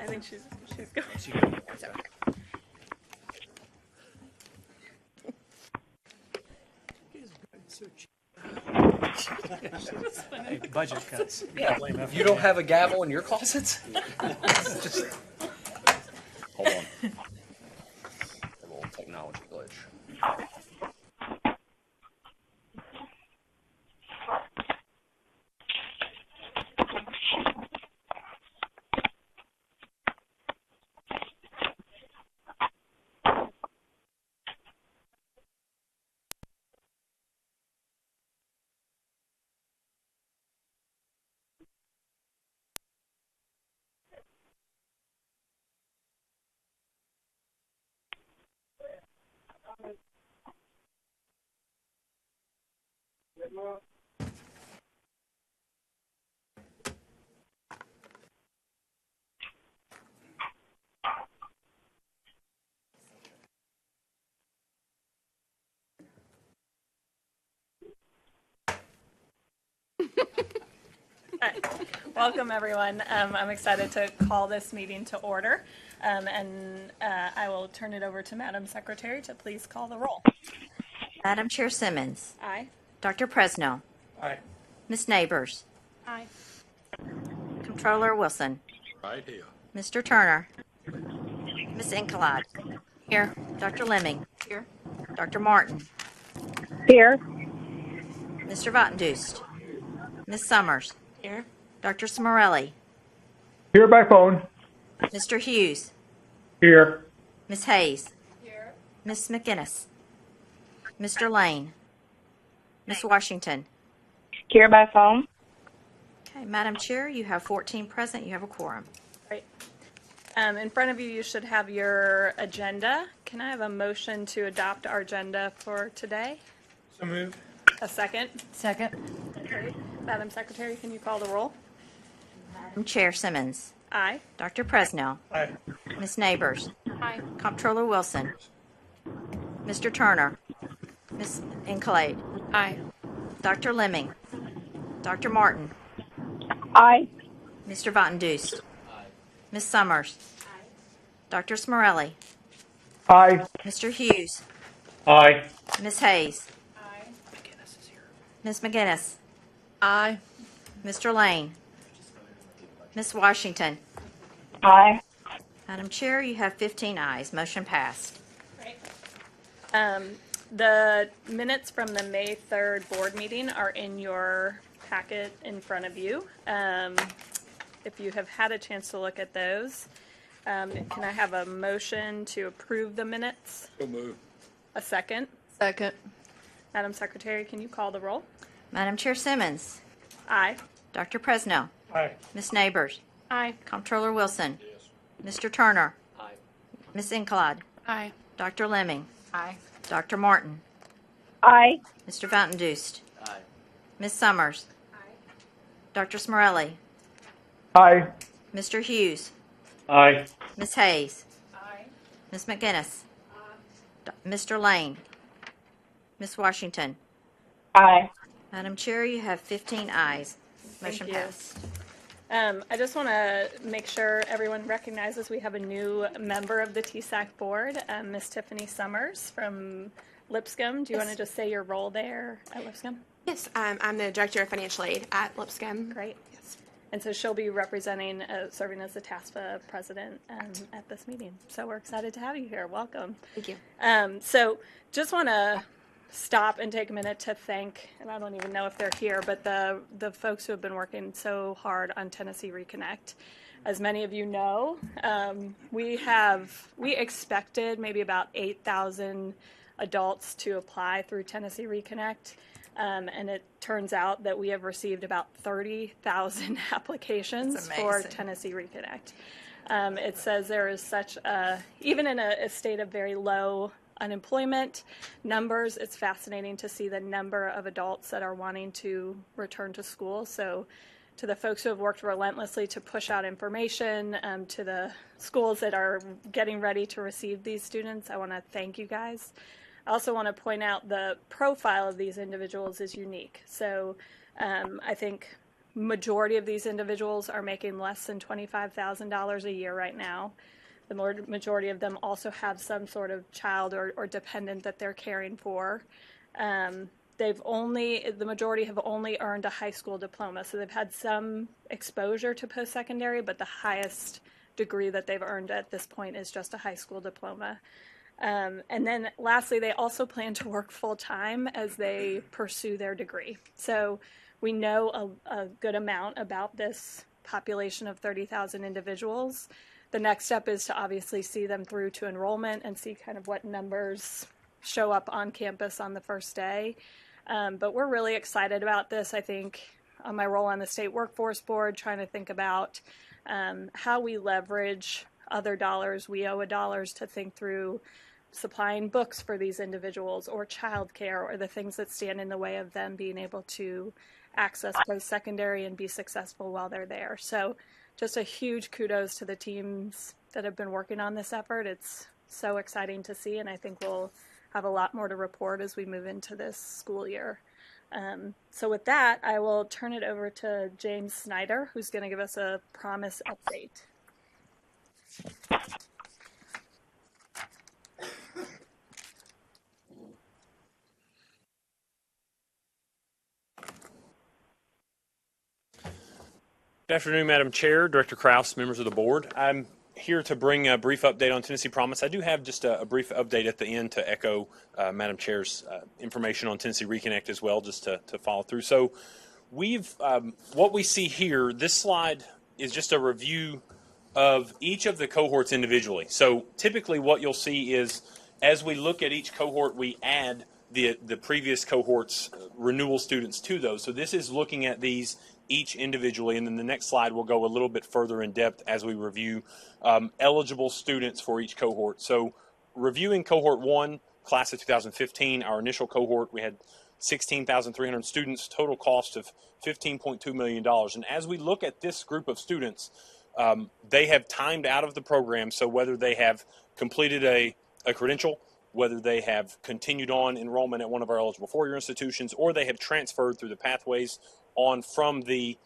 I think she's going. Sorry. Hey, budget cuts. Yeah. You don't have a gavel in your closets? Just hold on. A little technology glitch. Hi. Welcome, everyone. I'm excited to call this meeting to order, and I will turn it over to Madam Secretary to please call the roll. Madam Chair Simmons. Aye. Dr. Presnell. Aye. Ms. Neighbors. Aye. Controller Wilson. Right here. Mr. Turner. Ms. Incolade. Here. Dr. Lemming. Here. Dr. Martin. Here. Mr. Vottendust. Ms. Summers. Here. Dr. Smorelli. Here by phone. Mr. Hughes. Here. Ms. Hayes. Here. Ms. McGinnis. Mr. Lane. Ms. Washington. Here by phone. Okay, Madam Chair, you have 14 present. You have a quorum. Great. In front of you, you should have your agenda. Can I have a motion to adopt our agenda for today? So moved. A second? Second. Great. Madam Secretary, can you call the roll? Madam Chair Simmons. Aye. Dr. Presnell. Aye. Ms. Neighbors. Aye. Comptroller Wilson. Mr. Turner. Ms. Incolade. Aye. Dr. Lemming. Dr. Martin. Aye. Mr. Vottendust. Ms. Summers. Dr. Smorelli. Aye. Mr. Hughes. Aye. Ms. Hayes. McGinnis is here. Ms. McGinnis. Aye. Mr. Lane. Ms. Washington. Aye. Madam Chair, you have 15 ayes. Motion passed. Great. The minutes from the May 3rd board meeting are in your packet in front of you. If you have had a chance to look at those, can I have a motion to approve the minutes? So move. A second? Second. Madam Secretary, can you call the roll? Madam Chair Simmons. Aye. Dr. Presnell. Aye. Ms. Neighbors. Aye. Comptroller Wilson. Mr. Turner. Aye. Ms. Incolade. Aye. Dr. Lemming. Aye. Dr. Martin. Aye. Mr. Vottendust. Aye. Ms. Summers. Dr. Smorelli. Aye. Mr. Hughes. Aye. Ms. Hayes. Aye. Ms. McGinnis. Mr. Lane. Ms. Washington. Aye. Madam Chair, you have 15 ayes. Motion Thank you. passed. I just want to make sure everyone recognizes we have a new member of the TSAC board, Ms. Tiffany Summers from Lipscomb. Do you want to just say your role there at Lipscomb? Yes, I'm the Director of Financial Aid at Lipscomb. Great. Yes. And so she'll be representing, serving as the TASPA president at this meeting. So we're excited to have you here. Welcome. Thank you. So just want to stop and take a minute to thank, and I don't even know if they're here, but the folks who have been working so hard on Tennessee Reconnect. As many of you know, we expected maybe about 8,000 adults to apply through Tennessee Reconnect. And it turns out that we have received about 30,000 applications for Tennessee Reconnect. It says there is such even in a state of very low unemployment numbers, it's fascinating to see the number of adults that are wanting to return to school. So to the folks who have worked relentlessly to push out information, to the schools that are getting ready to receive these students, I want to thank you guys. I also want to point out the profile of these individuals is unique. So I think majority of these individuals are making less than $25,000 a year right now. The majority of them also have some sort of child or dependent that they're caring for. The majority have only earned a high school diploma, so they've had some exposure to post-secondary, but the highest degree that they've earned at this point is just a high school diploma. And then lastly, they also plan to work full-time as they pursue their degree. So we know a good amount about this population of 30,000 individuals. The next step is to obviously see them through to enrollment and see kind of what numbers show up on campus on the first day. But we're really excited about this. I think on my role on the state workforce board, trying to think about how we leverage other dollars, WIOA dollars, to think through supplying books for these individuals or childcare or the things that stand in the way of them being able to access post-secondary and be successful while they're there. So just a huge kudos to the teams that have been working on this effort. It's so exciting to see, and I think we'll have a lot more to report as we move into this school year. So with that, I will turn it over to James Snyder, who's going to give us a promise update. Good afternoon, Madam Chair, Director Krause, members of the board. I'm here to bring a brief update on Tennessee Promise. I do have just a brief update at the end to echo Madam Chair's information on Tennessee Reconnect as well, just to follow through. So we've, what we see here, this slide is just a review of each of the cohorts individually. So typically what you'll see is as we look at each cohort, we add the previous cohort's renewal students to those. So this is looking at these each individually, and then the next slide will go a little bit further in depth as we review eligible students for each cohort. So reviewing cohort 1, class of 2015, our initial cohort, we had 16,300 students, total cost of $15.2 million. And as we look at this group of students, they have timed out of the program, so whether they have completed a credential, whether they have continued on enrollment at one of our eligible four-year institutions, or they have transferred through the pathways on from the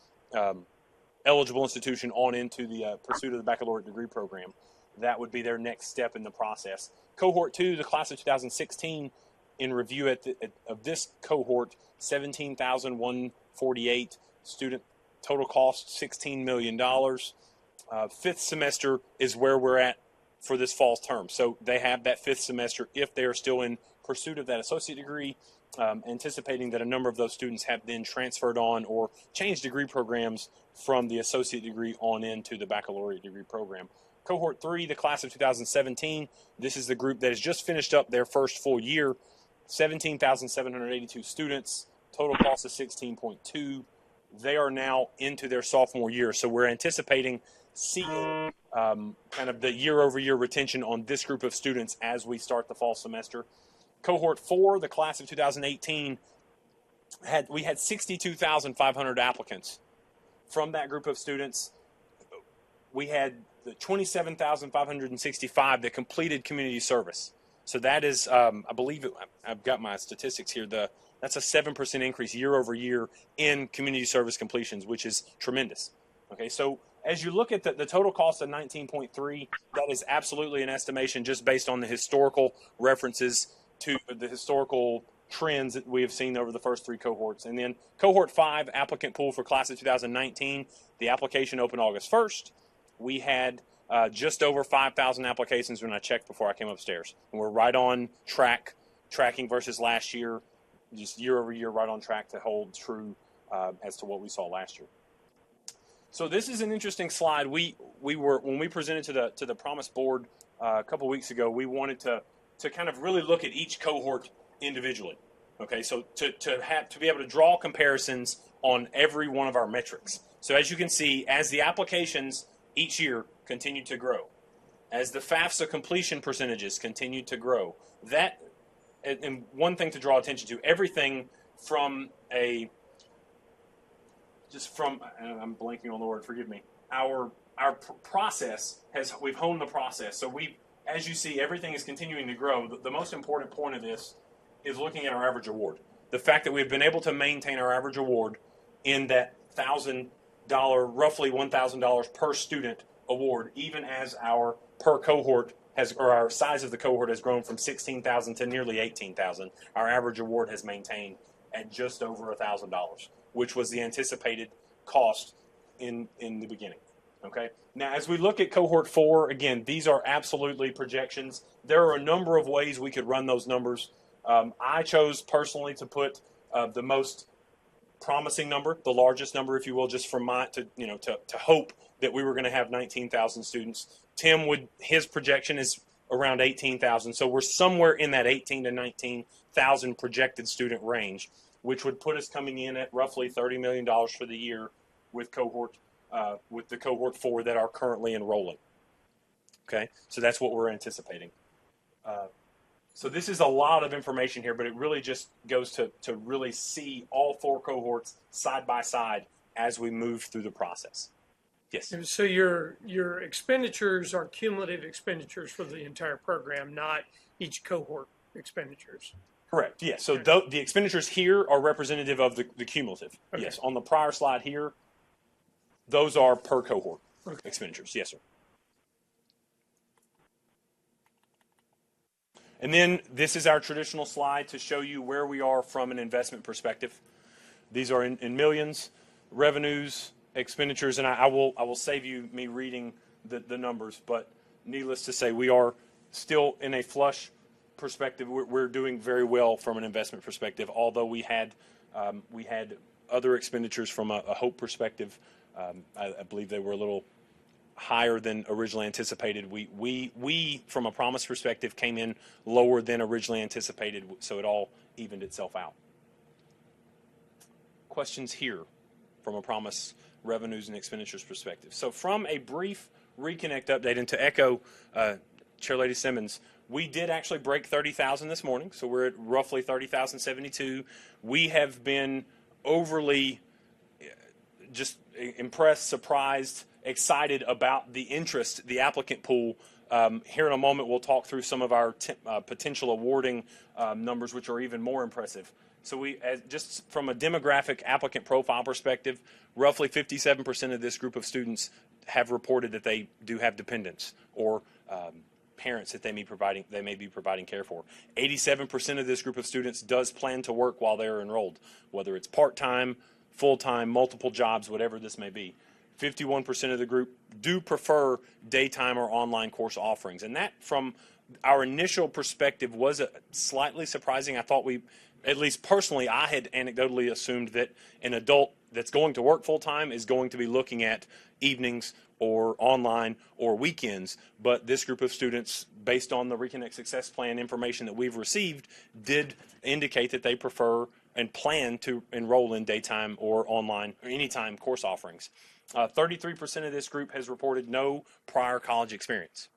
eligible institution on into the pursuit of the baccalaureate degree program. That would be their next step in the process. Cohort 2, the class of 2016, in review of this cohort, 17,148 student, total cost $16 million. Fifth semester is where we're at for this fall's term. So they have that fifth semester if they are still in pursuit of that associate degree, anticipating that a number of those students have then transferred on or changed degree programs from the associate degree on into the baccalaureate degree program. Cohort 3, the class of 2017, this is the group that has just finished up their first full year, 17,782 students, total cost of $16.2. They are now into their sophomore year, so we're anticipating seeing kind of the year-over-year retention on this group of students as we start the fall semester. Cohort 4, the class of 2018, we had 62,500 applicants. From that group of students, we had the 27,565 that completed community service. So that is, I believe, I've got my statistics here, that's a 7% increase year over year in community service completions, which is tremendous. Okay, so as you look at the total cost of 19.3, that is absolutely an estimation just based on the historical references to the historical trends that we have seen over the first three cohorts. And then cohort 5, applicant pool for class of 2019, the application opened August 1st. We had just over 5,000 applications when I checked before I came upstairs. And we're right on tracking versus last year, just year over year, right on track to hold true as to what we saw last year. So this is an interesting slide. We were, when we presented to the Promise Board a couple weeks ago, we wanted to kind of really look at each cohort individually. Okay, so to be able to draw comparisons on every one of our metrics. So as you can see, as the applications each year continue to grow, as the FAFSA completion percentages continue to grow, that, and one thing to draw attention to, everything from I'm blanking on the word, forgive me, our process we've honed the process. So as you see, everything is continuing to grow. The most important point of this is looking at our average award. The fact that we've been able to maintain our average award in that roughly $1,000 per student award, even as our per cohort or our size of the cohort has grown from 16,000 to nearly 18,000. Our average award has maintained at just over $1,000, which was the anticipated cost in the beginning. Okay. Now, as we look at cohort 4, again, these are absolutely projections. There are a number of ways we could run those numbers. I chose personally to put the most promising number, the largest number, if you will, just from to hope that we were going to have 19,000 students. His projection is around 18,000, so we're somewhere in that 18 to 19,000 projected student range, which would put us coming in at roughly $30 million for the year with the cohort 4 that are currently enrolling. Okay, so that's what we're anticipating. So this is a lot of information here, but it really just goes to really see all 4 cohorts side by side as we move through the process. Yes. And so your expenditures are cumulative expenditures for the entire program, not each cohort expenditures. Correct. Yes. So the expenditures here are representative of the cumulative. Okay. Yes. On the prior slide here, those are per cohort expenditures. Yes, sir. And then this is our traditional slide to show you where we are from an investment perspective. These are in millions, revenues, expenditures, and I will save you me reading the numbers, but needless to say, we are still in a flush perspective. We're doing very well from an investment perspective, although we had other expenditures from a hope perspective. I believe they were a little higher than originally anticipated. We from a promise perspective came in lower than originally anticipated, so it all evened itself out. Questions here from a promise, revenues, and expenditures perspective. So from a brief reconnect update, and to echo Chair Lady Simmons, we did actually break 30,000 this morning, so we're at roughly 30,072. We have been overly just impressed, surprised, excited about the interest, the applicant pool. Here in a moment, we'll talk through some of our potential awarding numbers, which are even more impressive. So just from a demographic applicant profile perspective, roughly 57% of this group of students have reported that they do have dependents or parents that they may be providing care for. 87% of this group of students does plan to work while they're enrolled, whether it's part-time, full-time, multiple jobs, whatever this may be. 51% of the group do prefer daytime or online course offerings. And that, from our initial perspective, was slightly surprising. I thought at least personally, I had anecdotally assumed that an adult that's going to work full-time is going to be looking at evenings or online or weekends. But this group of students, based on the Reconnect Success Plan information that we've received, did indicate that they prefer and plan to enroll in daytime or online or anytime course offerings. 33% of this group has reported no prior college experience.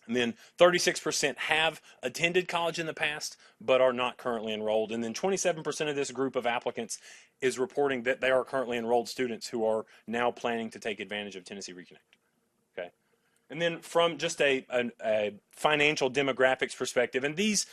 And then 36% have attended college in the past but are not currently enrolled. And then 27% of this group of applicants is reporting that they are currently enrolled students who are now planning to take advantage of Tennessee Reconnect. Okay. And then from just a financial demographics perspective, and these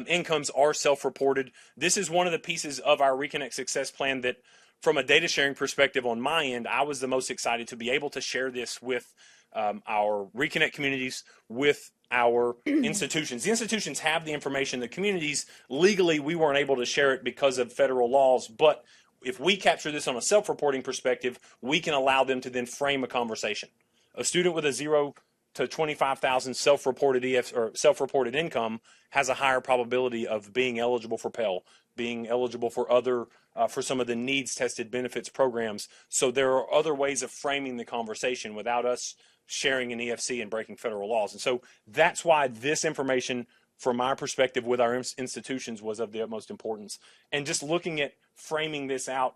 incomes are self-reported. This is one of the pieces of our Reconnect Success Plan that, from a data sharing perspective on my end, I was the most excited to be able to share this with our Reconnect communities, with our institutions. The institutions have the information. The communities, legally, we weren't able to share it because of federal laws, but if we capture this on a self-reporting perspective, we can allow them to then frame a conversation. A student with a 0 to 25,000 self-reported income has a higher probability of being eligible for Pell, being eligible for for some of the needs-tested benefits programs. So there are other ways of framing the conversation without us sharing an EFC and breaking federal laws. And so that's why this information, from our perspective with our institutions, was of the utmost importance. And just looking at framing this out,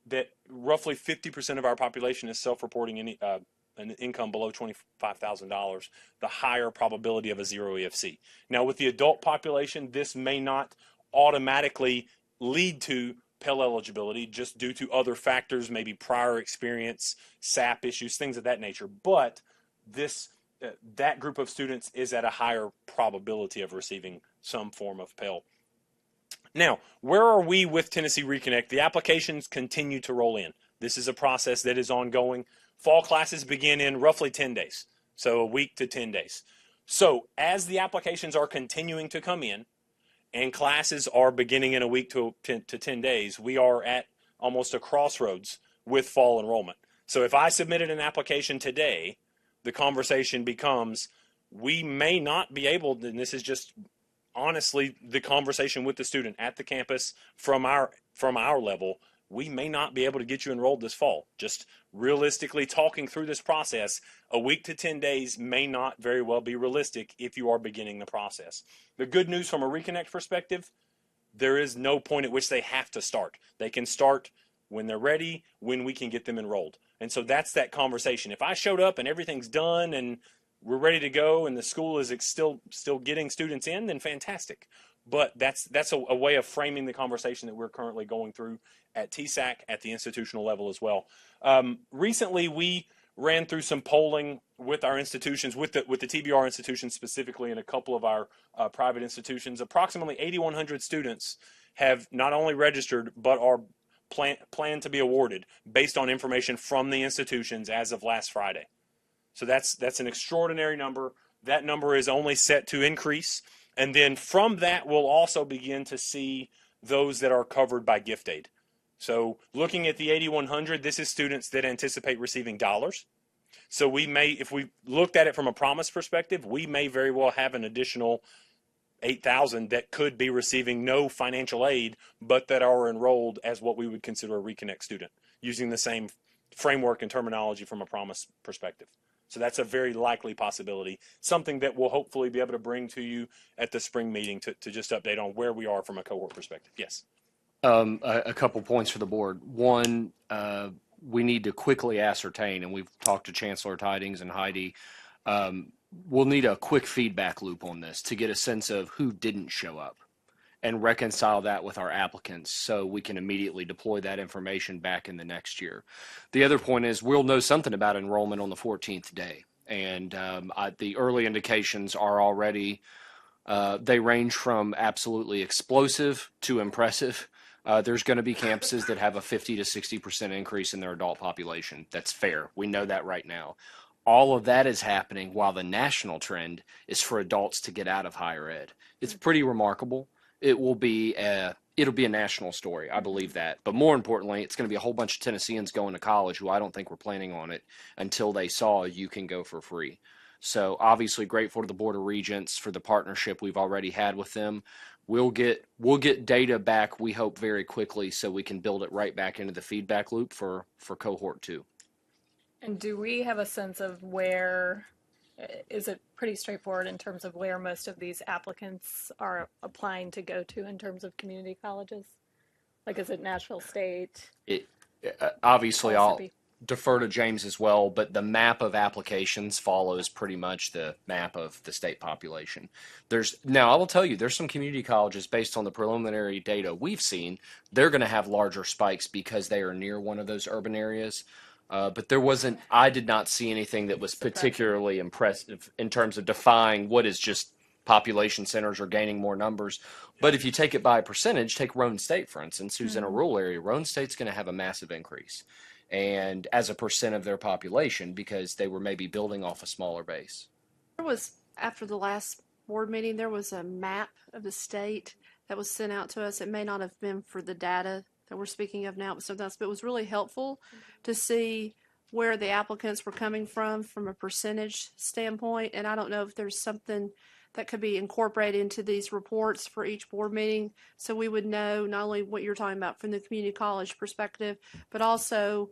that roughly 50% of our population is self-reporting an income below $25,000, the higher probability of a 0 EFC. Now, with the adult population, this may not automatically lead to Pell eligibility just due to other factors, maybe prior experience, SAP issues, things of that nature. But that group of students is at a higher probability of receiving some form of Pell. Now, where are we with Tennessee Reconnect? The applications continue to roll in. This is a process that is ongoing. Fall classes begin in roughly 10 days, so a week to 10 days. So as the applications are continuing to come in and classes are beginning in a week to 10 days, we are at almost a crossroads with fall enrollment. So if I submitted an application today, the conversation becomes, we may not be able, and this is just honestly the conversation with the student at the campus from our level, we may not be able to get you enrolled this fall. Just realistically talking through this process, a week to 10 days may not very well be realistic if you are beginning the process. The good news from a Reconnect perspective, there is no point at which they have to start. They can start when they're ready, when we can get them enrolled. And so that's that conversation. If I showed up and everything's done and we're ready to go and the school is still getting students in, then fantastic. But that's a way of framing the conversation that we're currently going through at TSAC at the institutional level as well. Recently, we ran through some polling with our institutions, with the TBR institutions specifically, and a couple of our private institutions. Approximately 8,100 students have not only registered but are plan to be awarded based on information from the institutions as of last Friday. So that's an extraordinary number. That number is only set to increase. And then from that, we'll also begin to see those that are covered by gift aid. So looking at the 8,100, this is students that anticipate receiving dollars. So we may, if we looked at it from a promise perspective, we may very well have an additional 8,000 that could be receiving no financial aid, but that are enrolled as what we would consider a Reconnect student, using the same framework and terminology from a promise perspective. So that's a very likely possibility, something that we'll hopefully be able to bring to you at the spring meeting to just update on where we are from a cohort perspective. Yes. A couple points for the board. One, we need to quickly ascertain, and we've talked to Chancellor Tidings and Heidi, we'll need a quick feedback loop on this to get a sense of who didn't show up and reconcile that with our applicants so we can immediately deploy that information back in the next year. The other point is we'll know something about enrollment on the 14th day. And the early indications are already, they range from absolutely explosive to impressive. There's going to be campuses that have a 50 to 60% increase in their adult population. That's fair. We know that right now. All of that is happening while the national trend is for adults to get out of higher ed. It's pretty remarkable. It'll be a national story. I believe that. But more importantly, it's going to be a whole bunch of Tennesseans going to college who I don't think were planning on it until they saw you can go for free. So obviously grateful to the Board of Regents for the partnership we've already had with them. We'll get data back, we hope, very quickly so we can build it right back into the feedback loop for cohort 2. And do we have a sense of where, is it pretty straightforward in terms of where most of these applicants are applying to go to in terms of community colleges? Like, is it Nashville State? Obviously, I'll Mississippi? defer to James as well, but the map of applications follows pretty much the map of the state population. Now, I will tell you, there's some community colleges based on the preliminary data we've seen, they're going to have larger spikes because they are near one of those urban areas. But I did not see anything that was particularly impressive in terms of defying what is just population centers are gaining more numbers. But if you take it by percentage, take Roane State, for instance, who's in a rural area, Roane State's going to have a massive increase. And as a percent of their population, because they were maybe building off a smaller base. There was, after the last board meeting, there was a map of the state that was sent out to us. It may not have been for the data that we're speaking of now, but it was really helpful to see where the applicants were coming from a percentage standpoint. And I don't know if there's something that could be incorporated into these reports for each board meeting, so we would know not only what you're talking about from the community college perspective, but also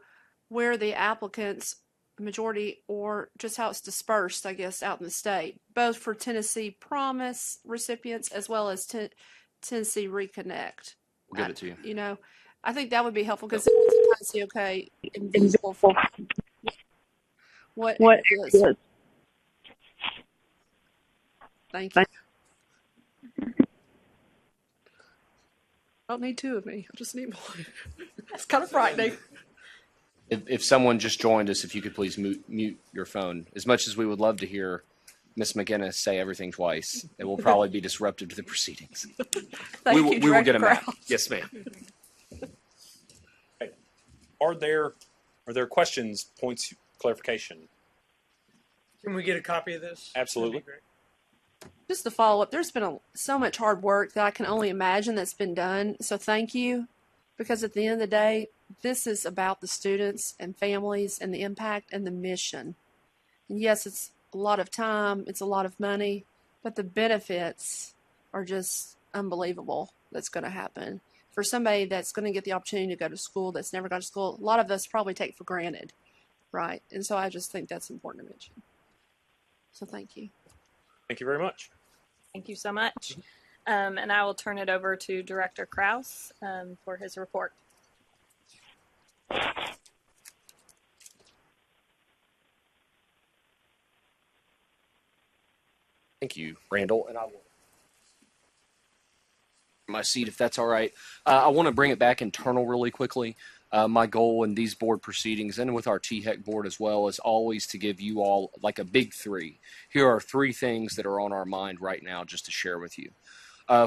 where the applicants, majority, or just how it's dispersed, I guess, out in the state, both for Tennessee Promise recipients as well as Tennessee Reconnect. We'll get it to you. You know, I think that would be helpful because it's kind of see, okay, invisible for what is. Thank you. I don't need two of me. I just need one. It's kind of frightening. If someone just joined us, if you could please mute your phone. As much as we would love to hear Ms. McGinnis say everything twice, it will probably be disruptive to the proceedings. we will get them out. Yes, ma'am. Are there questions, points, clarification? Can we get a copy of this? Absolutely. That'd be great. Just to follow up, there's been so much hard work that I can only imagine that's been done. So thank you, because at the end of the day, this is about the students and families and the impact and the mission. And yes, it's a lot of time, it's a lot of money, but the benefits are just unbelievable that's going to happen. For somebody that's going to get the opportunity to go to school that's never gone to school, a lot of us probably take for granted, right? And so I just think that's important to mention. So thank you. Thank you very much. Thank you so much. And I will turn it over to Director Kraus for his report. Thank you, Randall. And I will my seat if that's all right. I want to bring it back internal really quickly. My goal in these board proceedings and with our THEC board as well is always to give you all like a big three. Here are three things that are on our mind right now just to share with you.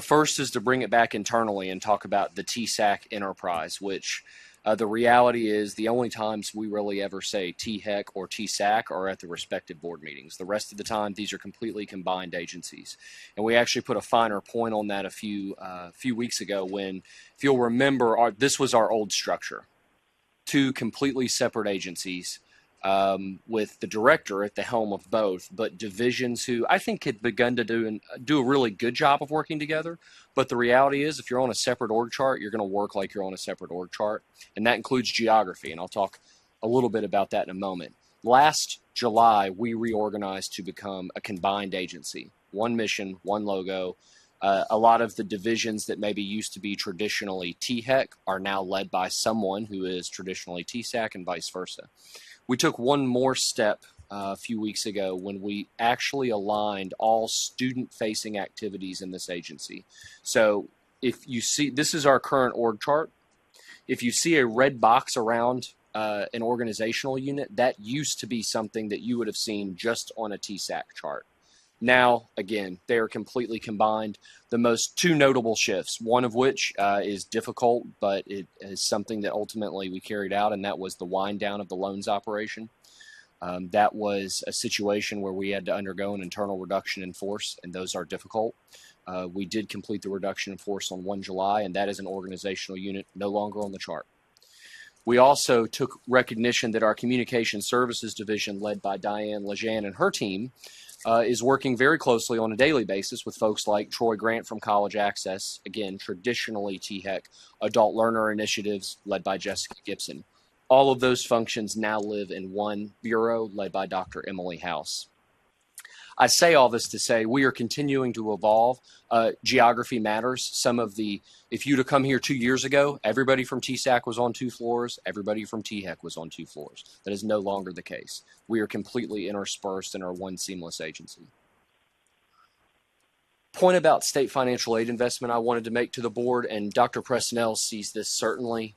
First is to bring it back internally and talk about the TSAC enterprise, which the reality is the only times we really ever say THEC or TSAC are at the respective board meetings. The rest of the time, these are completely combined agencies. And we actually put a finer point on that a few weeks ago when, if you'll remember, this was our old structure. Two completely separate agencies with the director at the helm of both, but divisions who I think had begun to do a really good job of working together. But the reality is, if you're on a separate org chart, you're going to work like you're on a separate org chart, and that includes geography, and I'll talk a little bit about that in a moment. Last July, we reorganized to become a combined agency, one mission, one logo. A lot of the divisions that maybe used to be traditionally THEC are now led by someone who is traditionally TSAC and vice versa. We took one more step a few weeks ago when we actually aligned all student-facing activities in this agency. So if you see, this is our current org chart. If you see a red box around an organizational unit, that used to be something that you would have seen just on a TSAC chart. Now, again, they are completely combined. The most two notable shifts, one of which is difficult, but it is something that ultimately we carried out, and that was the wind down of the loans operation. That was a situation where we had to undergo an internal reduction in force, and those are difficult. We did complete the reduction in force on 1 July, and that is an organizational unit no longer on the chart. We also took recognition that our communication services division, led by Diane Lejean and her team, is working very closely on a daily basis with folks like Troy Grant from College Access, again, traditionally THEC, Adult Learner Initiatives, led by Jessica Gibson. All of those functions now live in one bureau, led by Dr. Emily House. I say all this to say we are continuing to evolve. Geography matters. If you'd have come here 2 years ago, everybody from TSAC was on 2 floors. Everybody from THEC was on 2 floors. That is no longer the case. We are completely interspersed in our one seamless agency. Point about state financial aid investment I wanted to make to the board, and Dr. Presnell sees this certainly.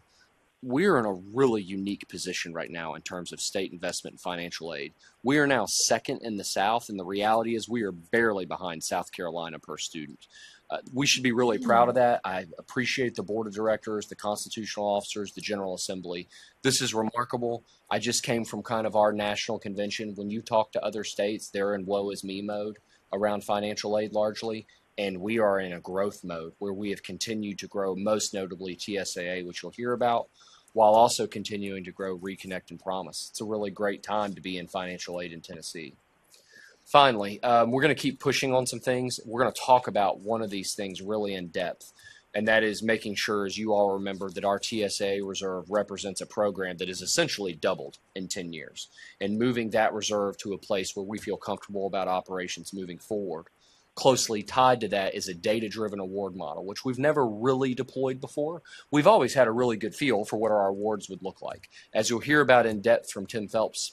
We're in a really unique position right now in terms of state investment and financial aid. We are now second in the South, and the reality is we are barely behind South Carolina per student. We should be really proud of that. I appreciate the board of directors, the constitutional officers, the General Assembly. This is remarkable. I just came from kind of our national convention. When you talk to other states, they're in woe is me mode around financial aid largely. And we are in a growth mode where we have continued to grow, most notably TSAA, which you'll hear about, while also continuing to grow Reconnect and Promise. It's a really great time to be in financial aid in Tennessee. Finally, we're going to keep pushing on some things. We're going to talk about one of these things really in depth, and that is making sure, as you all remember, that our TSA reserve represents a program that is essentially doubled in 10 years, and moving that reserve to a place where we feel comfortable about operations moving forward. Closely tied to that is a data-driven award model, which we've never really deployed before. We've always had a really good feel for what our awards would look like. As you'll hear about in depth from Tim Phelps,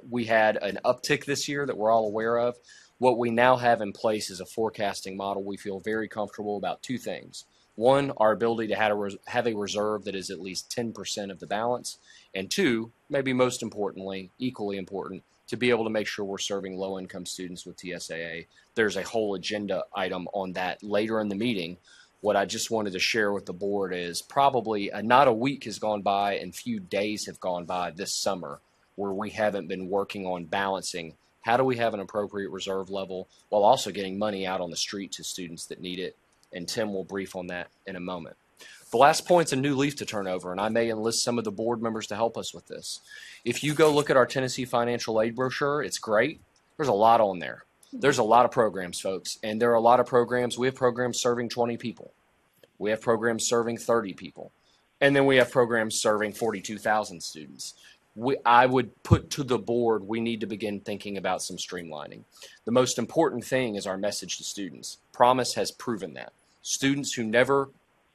we had an uptick this year that we're all aware of. What we now have in place is a forecasting model. We feel very comfortable about two things. One, our ability to have a reserve that is at least 10% of the balance. And two, maybe most importantly, equally important, to be able to make sure we're serving low-income students with TSAA. There's a whole agenda item on that later in the meeting, What I just wanted to share with the board is probably not a week has gone by and few days have gone by this summer where we haven't been working on balancing how do we have an appropriate reserve level while also getting money out on the street to students that need it. And Tim will brief on that in a moment. The last point's a new leaf to turn over, and I may enlist some of the board members to help us with this. If you go look at our Tennessee financial aid brochure, it's great. There's a lot on there. There's a lot of programs, folks, and there are a lot of programs. We have programs serving 20 people. We have programs serving 30 people. And then we have programs serving 42,000 students. I would put to the board, we need to begin thinking about some streamlining. The most important thing is our message to students. Promise has proven that. Students who never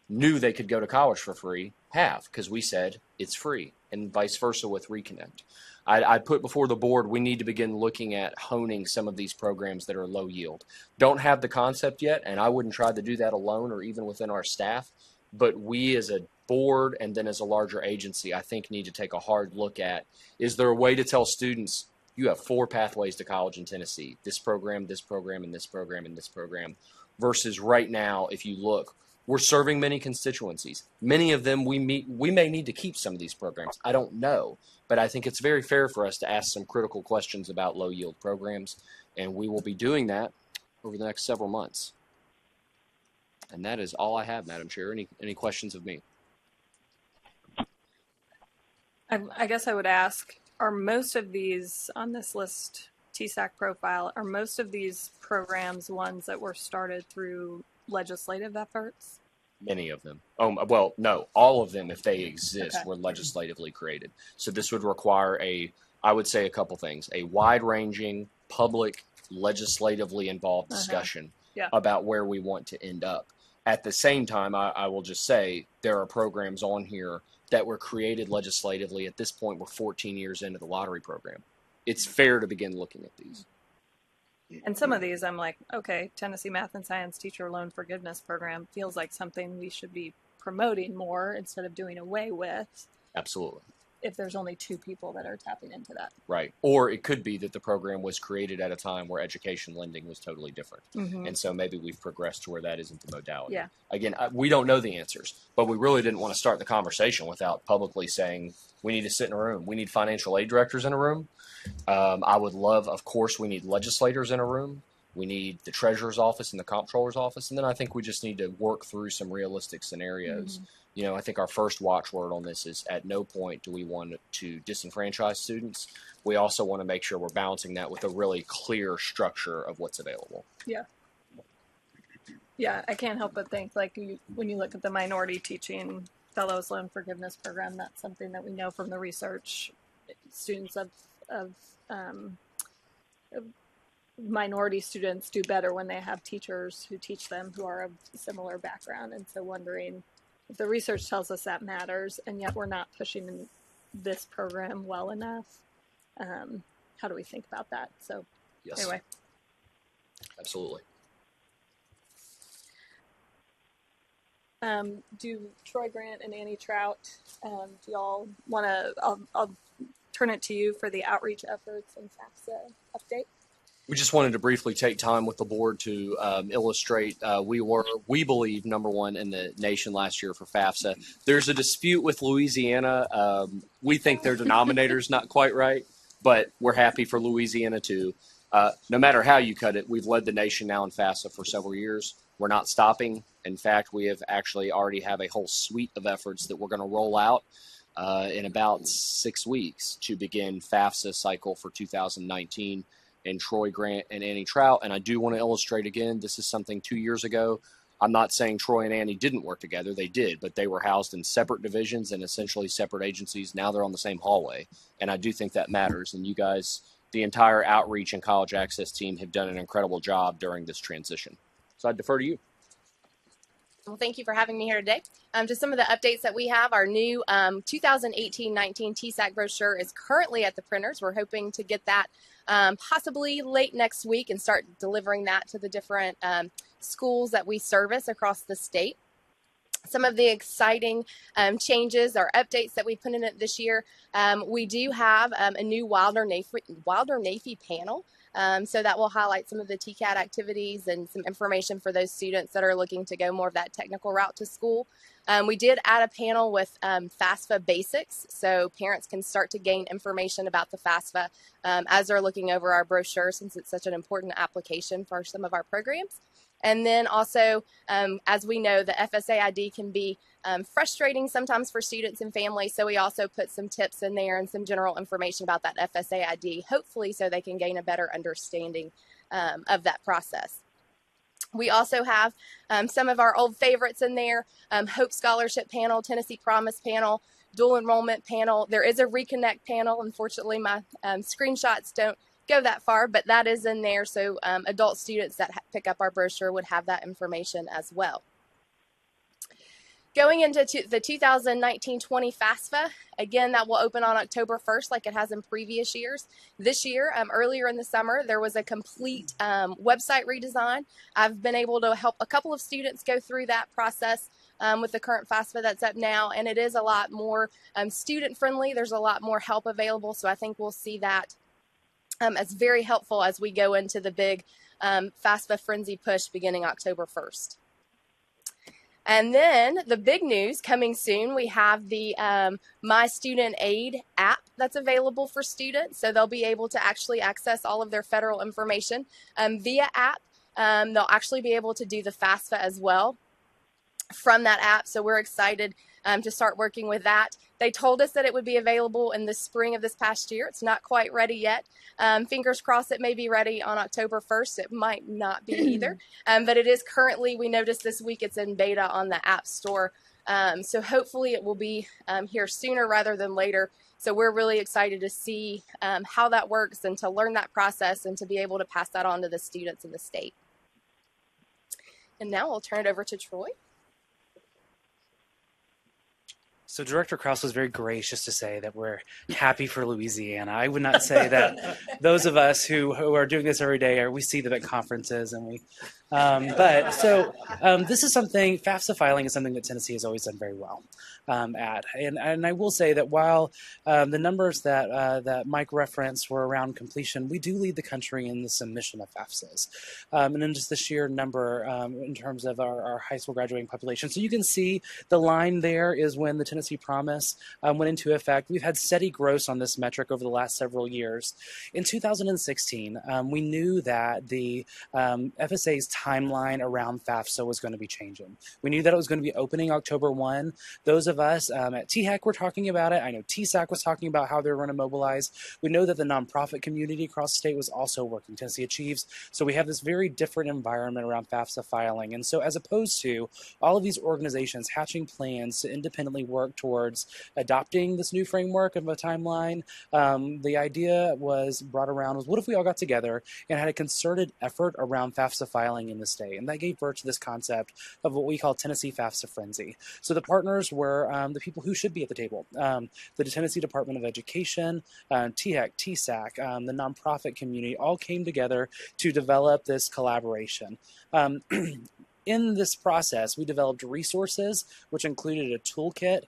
knew they could go to college for free have, because we said it's free, and vice versa with Reconnect. I put before the board, we need to begin looking at honing some of these programs that are low yield. Don't have the concept yet, and I wouldn't try to do that alone or even within our staff, but we as a board and then as a larger agency, I think need to take a hard look at, is there a way to tell students, you have 4 pathways to college in Tennessee, this program, this program, and this program, and this program, versus right now, if you look, we're serving many constituencies. Many of them we may need to keep some of these programs. I don't know, but I think it's very fair for us to ask some critical questions about low yield programs, and we will be doing that over the next several months. And that is all I have, Madam Chair. Any questions of me? I guess I would ask, are most of these on this list, TSAC profile, are most of these programs ones that were started through legislative efforts? Many of them. Well, no, all of them, if they exist, Okay. were legislatively created. So this would require I would say a couple things, a wide-ranging, public, legislatively involved discussion Yeah. about where we want to end up. At the same time, I will just say there are programs on here that were created legislatively. At this point, we're 14 years into the lottery program. It's fair to begin looking at these. And some of these I'm like, okay, Tennessee Math and Science Teacher Loan Forgiveness Program feels like something we should be promoting more instead of doing away with Absolutely. if there's only 2 people that are tapping into that. Right. Or it could be that the program was created at a time where education lending was totally different. Mm-hmm. And so maybe we've progressed to where that isn't the modality. Yeah. Again, we don't know the answers, but we really didn't want to start the conversation without publicly saying we need to sit in a room. We need financial aid directors in a room. I would love, of course, we need legislators in a room. We need the treasurer's office and the comptroller's office. And then I think we just need to work through some realistic scenarios. Mm-hmm. I think our first watchword on this is at no point do we want to disenfranchise students. We also want to make sure we're balancing that with a really clear structure of what's available. Yeah. Yeah, I can't help but think, like, when you look at the Minority Teaching Fellows Loan Forgiveness Program, that's something that we know from the research. Students of minority students do better when they have teachers who teach them who are of similar background. And so wondering if the research tells us that matters, and yet we're not pushing this program well enough. How do we think about that? So Yes. Anyway. Absolutely. Do Troy Grant and Annie Trout, do y'all want to, I'll turn it to you for the outreach efforts and FAFSA update. We just wanted to briefly take time with the board to illustrate we believe number 1 in the nation last year for FAFSA. There's a dispute with Louisiana. We think their denominator's not quite right, but we're happy for Louisiana too. No matter how you cut it, we've led the nation now in FAFSA for several years. We're not stopping. In fact, we have actually already have a whole suite of efforts that we're going to roll out in about 6 weeks to begin FAFSA cycle for 2019. And Troy Grant and Annie Trout. And I do want to illustrate again, this is something 2 years ago. I'm not saying Troy and Annie didn't work together. They did, but they were housed in separate divisions and essentially separate agencies. Now they're on the same hallway. And I do think that matters. And you guys, the entire outreach and college access team have done an incredible job during this transition. So I defer to you. Well, thank you for having me here today. Just some of the updates that we have. Our new 2018-19 TSAC brochure is currently at the printers. We're hoping to get that possibly late next week and start delivering that to the different schools that we service across the state. Some of the exciting changes or updates that we put in it this year. We do have a new Wilder-Nafee panel. So that will highlight some of the TCAT activities and some information for those students that are looking to go more of that technical route to school. We did add a panel with FAFSA basics, so parents can start to gain information about the FAFSA as they're looking over our brochure, since it's such an important application for some of our programs. And then also, as we know, the FSA ID can be frustrating sometimes for students and families, so we also put some tips in there and some general information about that FSA ID, hopefully so they can gain a better understanding of that process. We also have some of our old favorites in there, Hope Scholarship Panel, Tennessee Promise Panel, Dual Enrollment Panel. There is a Reconnect Panel. Unfortunately, my screenshots don't go that far, but that is in there, so adult students that pick up our brochure would have that information as well. Going into the 2019-20 FAFSA, again, that will open on October 1st like it has in previous years. This year, earlier in the summer, there was a complete website redesign. I've been able to help a couple of students go through that process with the current FAFSA that's up now, and it is a lot more student-friendly. There's a lot more help available, so I think we'll see that as very helpful as we go into the big FAFSA frenzy push beginning October 1st. And then the big news coming soon, we have the My Student Aid app that's available for students. So they'll be able to actually access all of their federal information via app. They'll actually be able to do the FAFSA as well from that app. So we're excited to start working with that. They told us that it would be available in the spring of this past year. It's not quite ready yet. Fingers crossed it may be ready on October 1st. It might not be either, but it is currently, we noticed this week, it's in beta on the App Store. So hopefully it will be here sooner rather than later. So we're really excited to see how that works and to learn that process and to be able to pass that on to the students in the state. And now I'll turn it over to Troy. So Director Krause was very gracious to say that we're happy for Louisiana. I would not say that those of us who are doing this every day we see them at conferences and we. This is something, FAFSA filing is something that Tennessee has always done very well at. And I will say that while the numbers that Mike referenced were around completion, we do lead the country in the submission of FAFSAs. And then just the sheer number in terms of our high school graduating population. So you can see the line there is when the Tennessee Promise went into effect. We've had steady growth on this metric over the last several years. In 2016, we knew that the FSA's timeline around FAFSA was going to be changing. We knew that it was going to be opening October 1. Those of us at THEC were talking about it. I know TSAC was talking about how they were going to mobilize. We know that the nonprofit community across the state was also working. Tennessee Achieves. So we have this very different environment around FAFSA filing. And so as opposed to all of these organizations hatching plans to independently work towards adopting this new framework of a timeline, the idea was brought around was, what if we all got together and had a concerted effort around FAFSA filing in the state? And that gave birth to this concept of what we call Tennessee FAFSA Frenzy. So the partners were the people who should be at the table. The Tennessee Department of Education, THEC, TSAC, the nonprofit community all came together to develop this collaboration. In this process, we developed resources, which included a toolkit.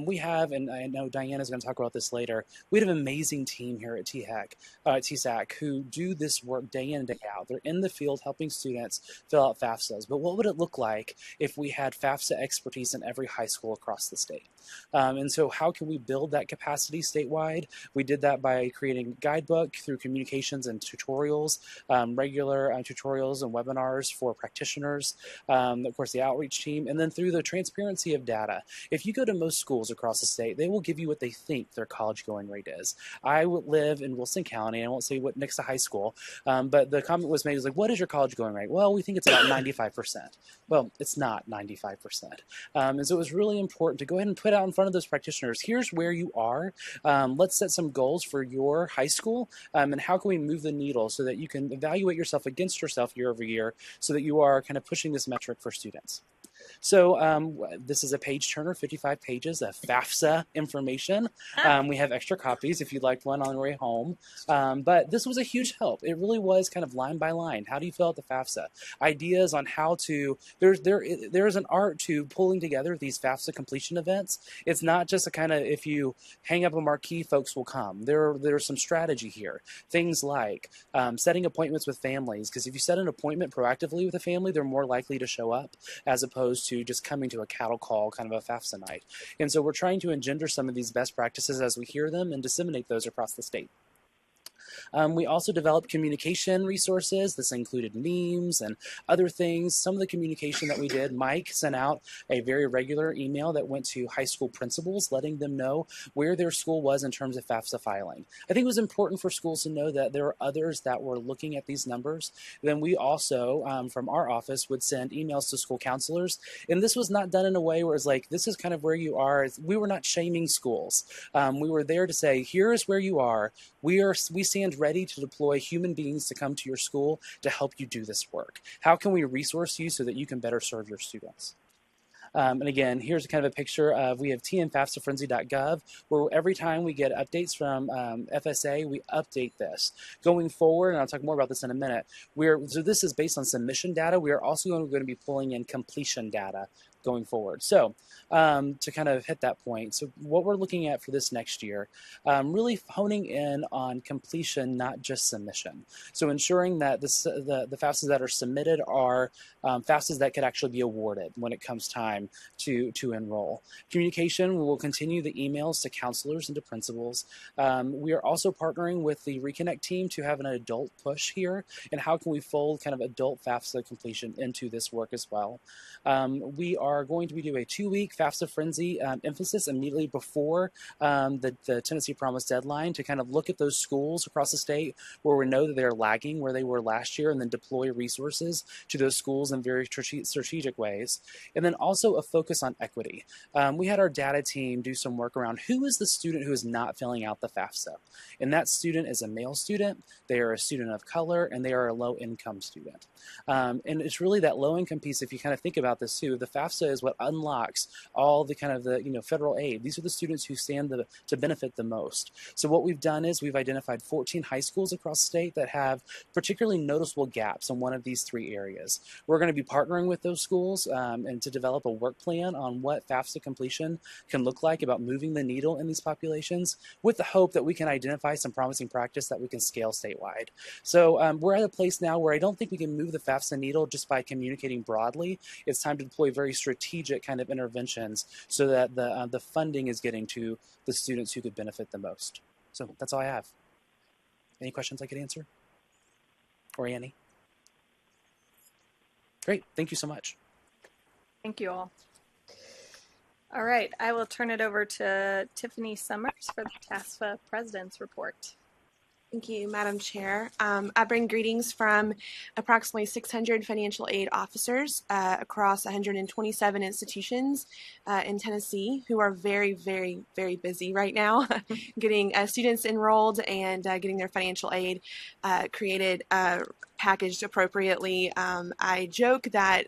We have, and I know Diana's going to talk about this later, we have an amazing team here at TSAC who do this work day in and day out. They're in the field helping students fill out FAFSAs. But what would it look like if we had FAFSA expertise in every high school across the state? And so how can we build that capacity statewide? We did that by creating a guidebook through communications and tutorials, regular tutorials and webinars for practitioners, of course, the outreach team, and then through the transparency of data. If you go to most schools across the state, they will give you what they think their college going rate is. I live in Wilson County, and I won't say what next to high school, but the comment was made, was like, what is your college going rate? Well, we think it's about 95%. Well, it's not 95%. And so it was really important to go ahead and put out in front of those practitioners, here's where you are. Let's set some goals for your high school, and how can we move the needle so that you can evaluate yourself against yourself year over year so that you are kind of pushing this metric for students. So this is a page turner, 55 pages of FAFSA information. We have extra copies if you'd like one on your way home. But this was a huge help. It really was kind of line by line. How do you fill out the FAFSA? Ideas on how to, there's an art to pulling together these FAFSA completion events. It's not just a kind of, if you hang up a marquee, folks will come. There's some strategy here. Things like setting appointments with families, because if you set an appointment proactively with a family, they're more likely to show up as opposed to just coming to a cattle call, kind of a FAFSA night. And so we're trying to engender some of these best practices as we hear them and disseminate those across the state. We also developed communication resources. This included memes and other things. Some of the communication that we did, Mike sent out a very regular email that went to high school principals, letting them know where their school was in terms of FAFSA filing. I think it was important for schools to know that there are others that were looking at these numbers. Then we also, from our office, would send emails to school counselors. And this was not done in a way where it's like, this is kind of where you are. We were not shaming schools. We were there to say, here is where you are. We stand ready to deploy human beings to come to your school to help you do this work. How can we resource you so that you can better serve your students? And again, here's kind of a picture of, we have tnfafsafrenzy.gov, where every time we get updates from FSA, we update this. Going forward, and I'll talk more about this in a minute, so this is based on submission data. We are also going to be pulling in completion data going forward. So to kind of hit that point, so what we're looking at for this next year, really honing in on completion, not just submission. So ensuring that the FAFSAs that are submitted are FAFSAs that could actually be awarded when it comes time to enroll. Communication, we will continue the emails to counselors and to principals. We are also partnering with the Reconnect team to have an adult push here, and how can we fold kind of adult FAFSA completion into this work as well. We are going to be doing a 2-week FAFSA Frenzy emphasis immediately before the Tennessee Promise deadline to kind of look at those schools across the state where we know that they're lagging where they were last year, and then deploy resources to those schools in very strategic ways. And then also a focus on equity. We had our data team do some work around who is the student who is not filling out the FAFSA. And that student is a male student, they are a student of color, and they are a low-income student. And it's really that low-income piece, if you kind of think about this too, the FAFSA is what unlocks all the kind of the federal aid. These are the students who stand to benefit the most. So what we've done is we've identified 14 high schools across the state that have particularly noticeable gaps in one of these 3 areas. We're going to be partnering with those schools and to develop a work plan on what FAFSA completion can look like about moving the needle in these populations, with the hope that we can identify some promising practice that we can scale statewide. So we're at a place now where I don't think we can move the FAFSA needle just by communicating broadly. It's time to deploy very strategic kind of interventions so that the funding is getting to the students who could benefit the most. So that's all I have. Any questions I could answer? Or Annie? Great, thank you so much. Thank you all. All right, I will turn it over to Tiffany Summers for the TASFA President's Report. Thank you, Madam Chair. I bring greetings from approximately 600 financial aid officers across 127 institutions in Tennessee who are very, very, very busy right now getting students enrolled and getting their financial aid created, packaged appropriately. I joke that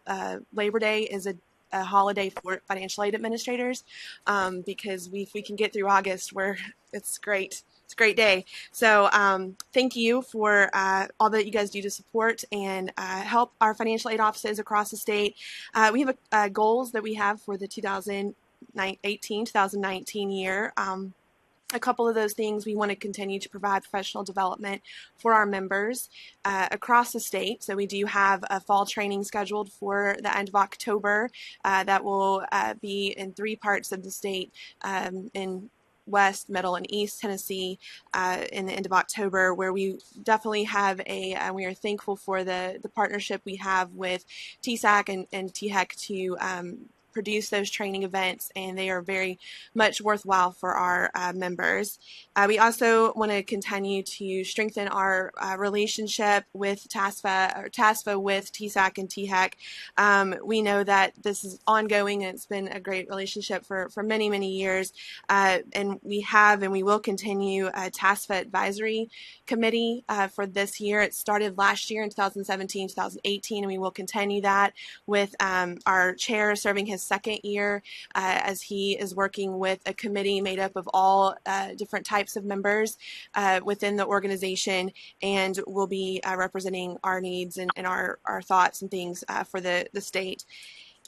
Labor Day is a holiday for financial aid administrators because if we can get through August, it's great. It's a great day. So thank you for all that you guys do to support and help our financial aid offices across the state. We have goals that we have for the 2018-2019 year. A couple of those things, we want to continue to provide professional development for our members across the state. So we do have a fall training scheduled for the end of October that will be in 3 parts of the state in West, Middle, and East Tennessee in the end of October, where we definitely have we are thankful for the partnership we have with TSAC and THEC to produce those training events, and they are very much worthwhile for our members. We also want to continue to strengthen our relationship with TASFA with TSAC and THEC. We know that this is ongoing, and it's been a great relationship for many, many years. And we will continue a TASFA advisory committee for this year. It started last year in 2017, 2018, and we will continue that with our chair serving his second year as he is working with a committee made up of all different types of members within the organization, and will be representing our needs and our thoughts and things for the state.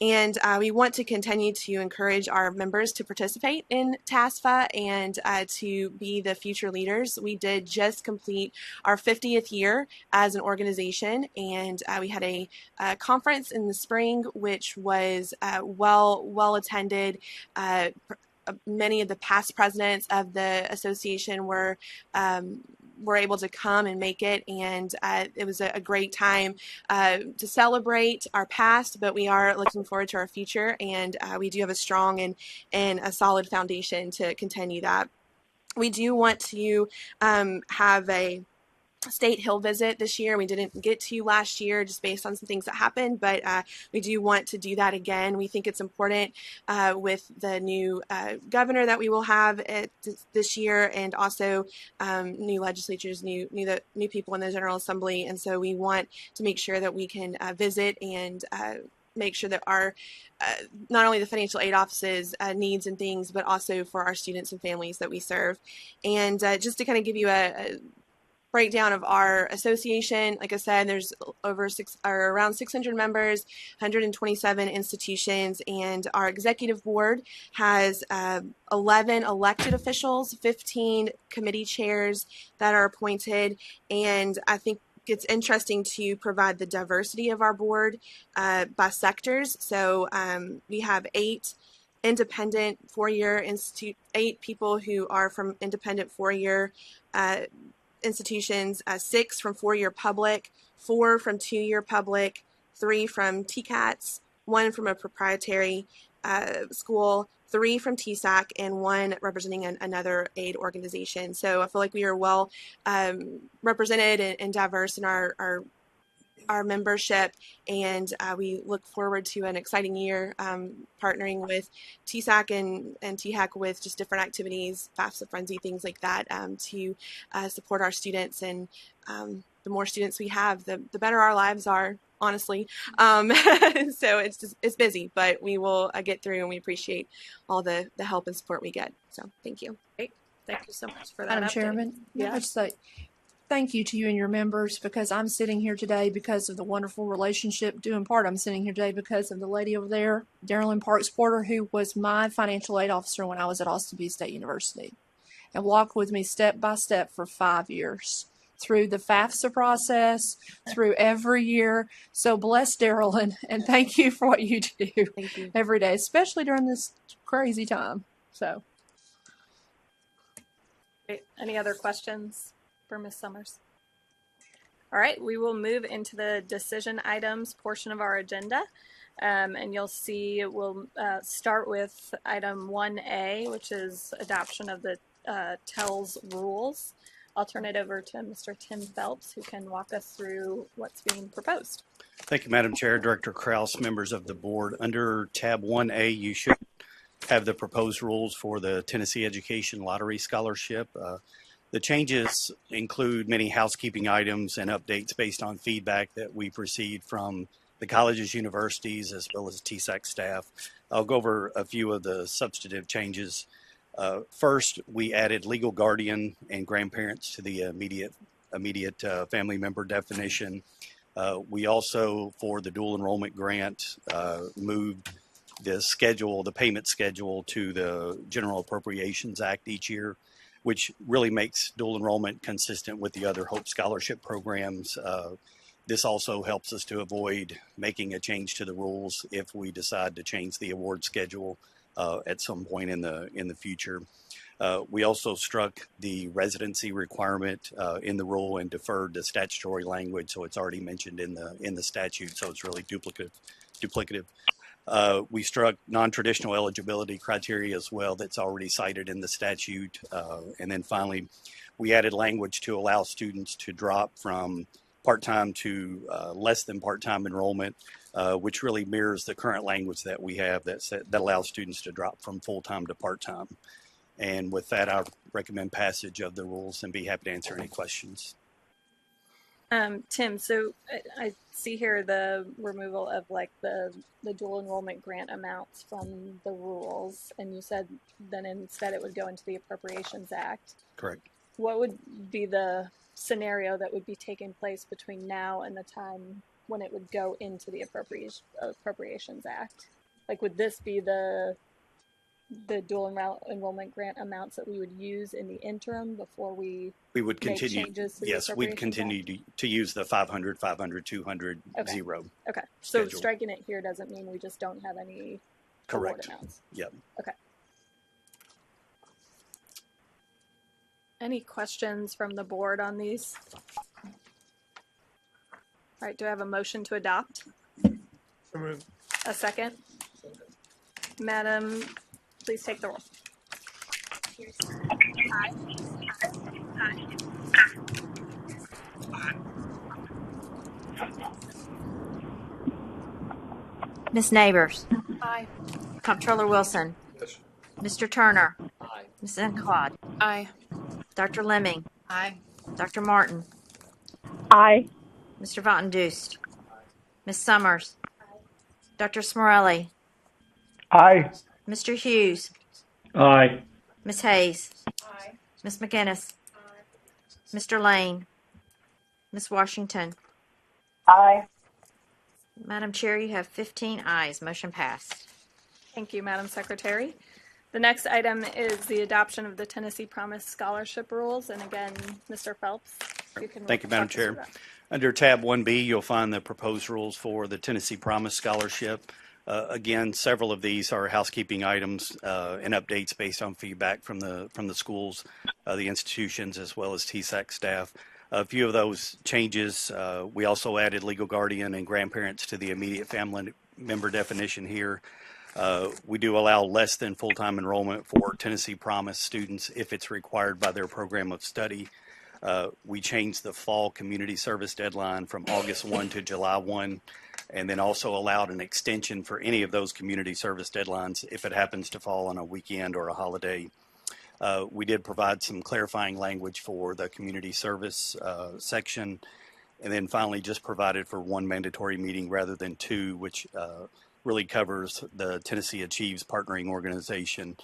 And we want to continue to encourage our members to participate in TASFA and to be the future leaders. We did just complete our 50th year as an organization, and we had a conference in the spring, which was well attended. Many of the past presidents of the association were able to come and make it, and it was a great time to celebrate our past, but we are looking forward to our future, and we do have a strong and a solid foundation to continue that. We do want to have a State Hill visit this year. We didn't get to last year just based on some things that happened, but we do want to do that again. We think it's important with the new governor that we will have this year, and also new legislatures, new people in the General Assembly, and so we want to make sure that we can visit and make sure that our not only the financial aid office's needs and things, but also for our students and families that we serve. And just to kind of give you a breakdown of our association, like I said, there's around 600 members, 127 institutions, and our executive board has 11 elected officials, 15 committee chairs that are appointed, and I think it's interesting to provide the diversity of our board by sectors. So we have 8 independent 4-year institute, 8 people who are from independent 4-year institutions, 6 from 4-year public, 4 from 2-year public, 3 from TCATs, 1 from a proprietary school, 3 from TSAC, and 1 representing another aid organization. So I feel like we are well represented and diverse in our membership, and we look forward to an exciting year partnering with TSAC and THEC with just different activities, FAFSA Frenzy, things like that, to support our students. And the more students we have, the better our lives are, honestly. So it's busy, but we will get through, and we appreciate all the help and support we get. So thank you. Great. Thank you so much for that. Madam update. Chairman, Yeah. I'd just say thank you to you and your members, because I'm sitting here today because of the wonderful relationship. Due in part, I'm sitting here today because of the lady over there, Darylyn Parks Porter, who was my financial aid officer when I was at Austin Peay State University, and walked with me step by step for 5 years through the FAFSA process, through every year. So bless Darylyn, and thank you for what you do every day, especially during this crazy time. So, Great. Any other questions for Ms. Summers? All right, we will move into the decision items portion of our agenda. And you'll see we'll start with item 1A, which is adoption of the TELS rules. I'll turn it over to Mr. Tim Phelps, who can walk us through what's being proposed. Thank you, Madam Chair, Director Kraus, members of the board. Under tab 1A, you should have the proposed rules for the Tennessee Education Lottery Scholarship. The changes include many housekeeping items and updates based on feedback that we've received from the colleges, universities, as well as TSAC staff. I'll go over a few of the substantive changes. First, we added legal guardian and grandparents to the immediate family member definition. We also, for the dual enrollment grant, moved the payment schedule to the General Appropriations Act each year, which really makes dual enrollment consistent with the other Hope Scholarship programs. This also helps us to avoid making a change to the rules if we decide to change the award schedule at some point in the future. We also struck the residency requirement in the rule and deferred the statutory language, so it's already mentioned in the statute, so it's really duplicative. We struck non-traditional eligibility criteria as well that's already cited in the statute. And then finally, we added language to allow students to drop from part-time to less than part-time enrollment, which really mirrors the current language that we have that allows students to drop from full-time to part-time. And with that, I recommend passage of the rules and be happy to answer any questions. Tim, so I see here the removal of like the dual enrollment grant amounts from the rules, and you said then instead it would go into the Appropriations Act. Correct. What would be the scenario that would be taking place between now and the time when it would go into the Appropriations Act? Like, would this be the dual enrollment grant amounts that we would use in the interim before we would continue. Make changes to Yes, the we'd continue to use the 500, 500, 200, Okay. 0. Okay, so schedule. striking it here doesn't mean we just don't have any Correct. award amounts. Yep. Okay. Any questions from the board on these? All right, do I have a motion to adopt? So moved. A second? Madam, please take the roll. Ms. Neighbors. Aye. Comptroller Wilson. Yes. Mr. Turner. Aye. Ms. Inclod. Aye. Dr. Lemming. Aye. Dr. Martin. Aye. Mr. Von Dust. Ms. Summers. Dr. Smorelli. Aye. Mr. Hughes. Aye. Ms. Hayes. Ms. McGinnis. Mr. Lane. Ms. Washington. Aye. Madam Chair, you have 15 ayes. Motion passed. Thank you, Madam Secretary. The next item is the adoption of the Tennessee Promise Scholarship Rules. And again, Mr. Phelps, you can Thank you, Madam talk us through Chair. that. Under tab 1B, you'll find the proposed rules for the Tennessee Promise Scholarship. Again, several of these are housekeeping items and updates based on feedback from the schools, the institutions, as well as TSAC staff. A few of those changes, we also added legal guardian and grandparents to the immediate family member definition here. We do allow less than full-time enrollment for Tennessee Promise students if it's required by their program of study. We changed the fall community service deadline from August 1 to July 1, and then also allowed an extension for any of those community service deadlines if it happens to fall on a weekend or a holiday. We did provide some clarifying language for the community service section, and then finally just provided for one mandatory meeting rather than two, which really covers the Tennessee Achieves partnering organization.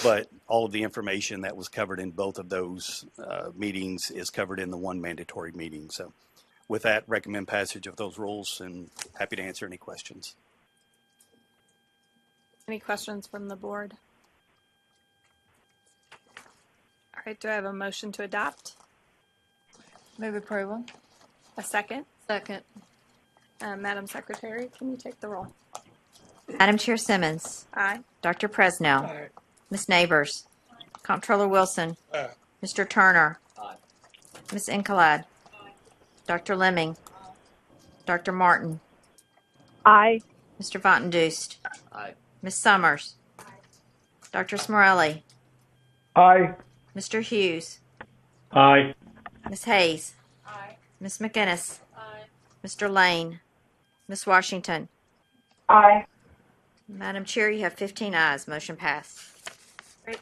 But all of the information that was covered in both of those meetings is covered in the one mandatory meeting. So with that, recommend passage of those rules and happy to answer any questions. Any questions from the board? All right, do I have a motion to adopt? Move approval. A second? Second. Madam Secretary, can you take the roll? Madam Chair Simmons. Aye. Dr. Presnell. Aye. Ms. Neighbors. Comptroller Wilson. Aye. Mr. Turner. Aye. Ms. Inclad. Dr. Lemming. Dr. Martin. Aye. Mr. Von Dust. Aye. Ms. Summers. Dr. Smorelli. Aye. Mr. Hughes. Aye. Ms. Hayes. Ms. McGinnis. Mr. Lane. Ms. Washington. Aye. Madam Chair, you have 15 ayes. Motion passed. Great.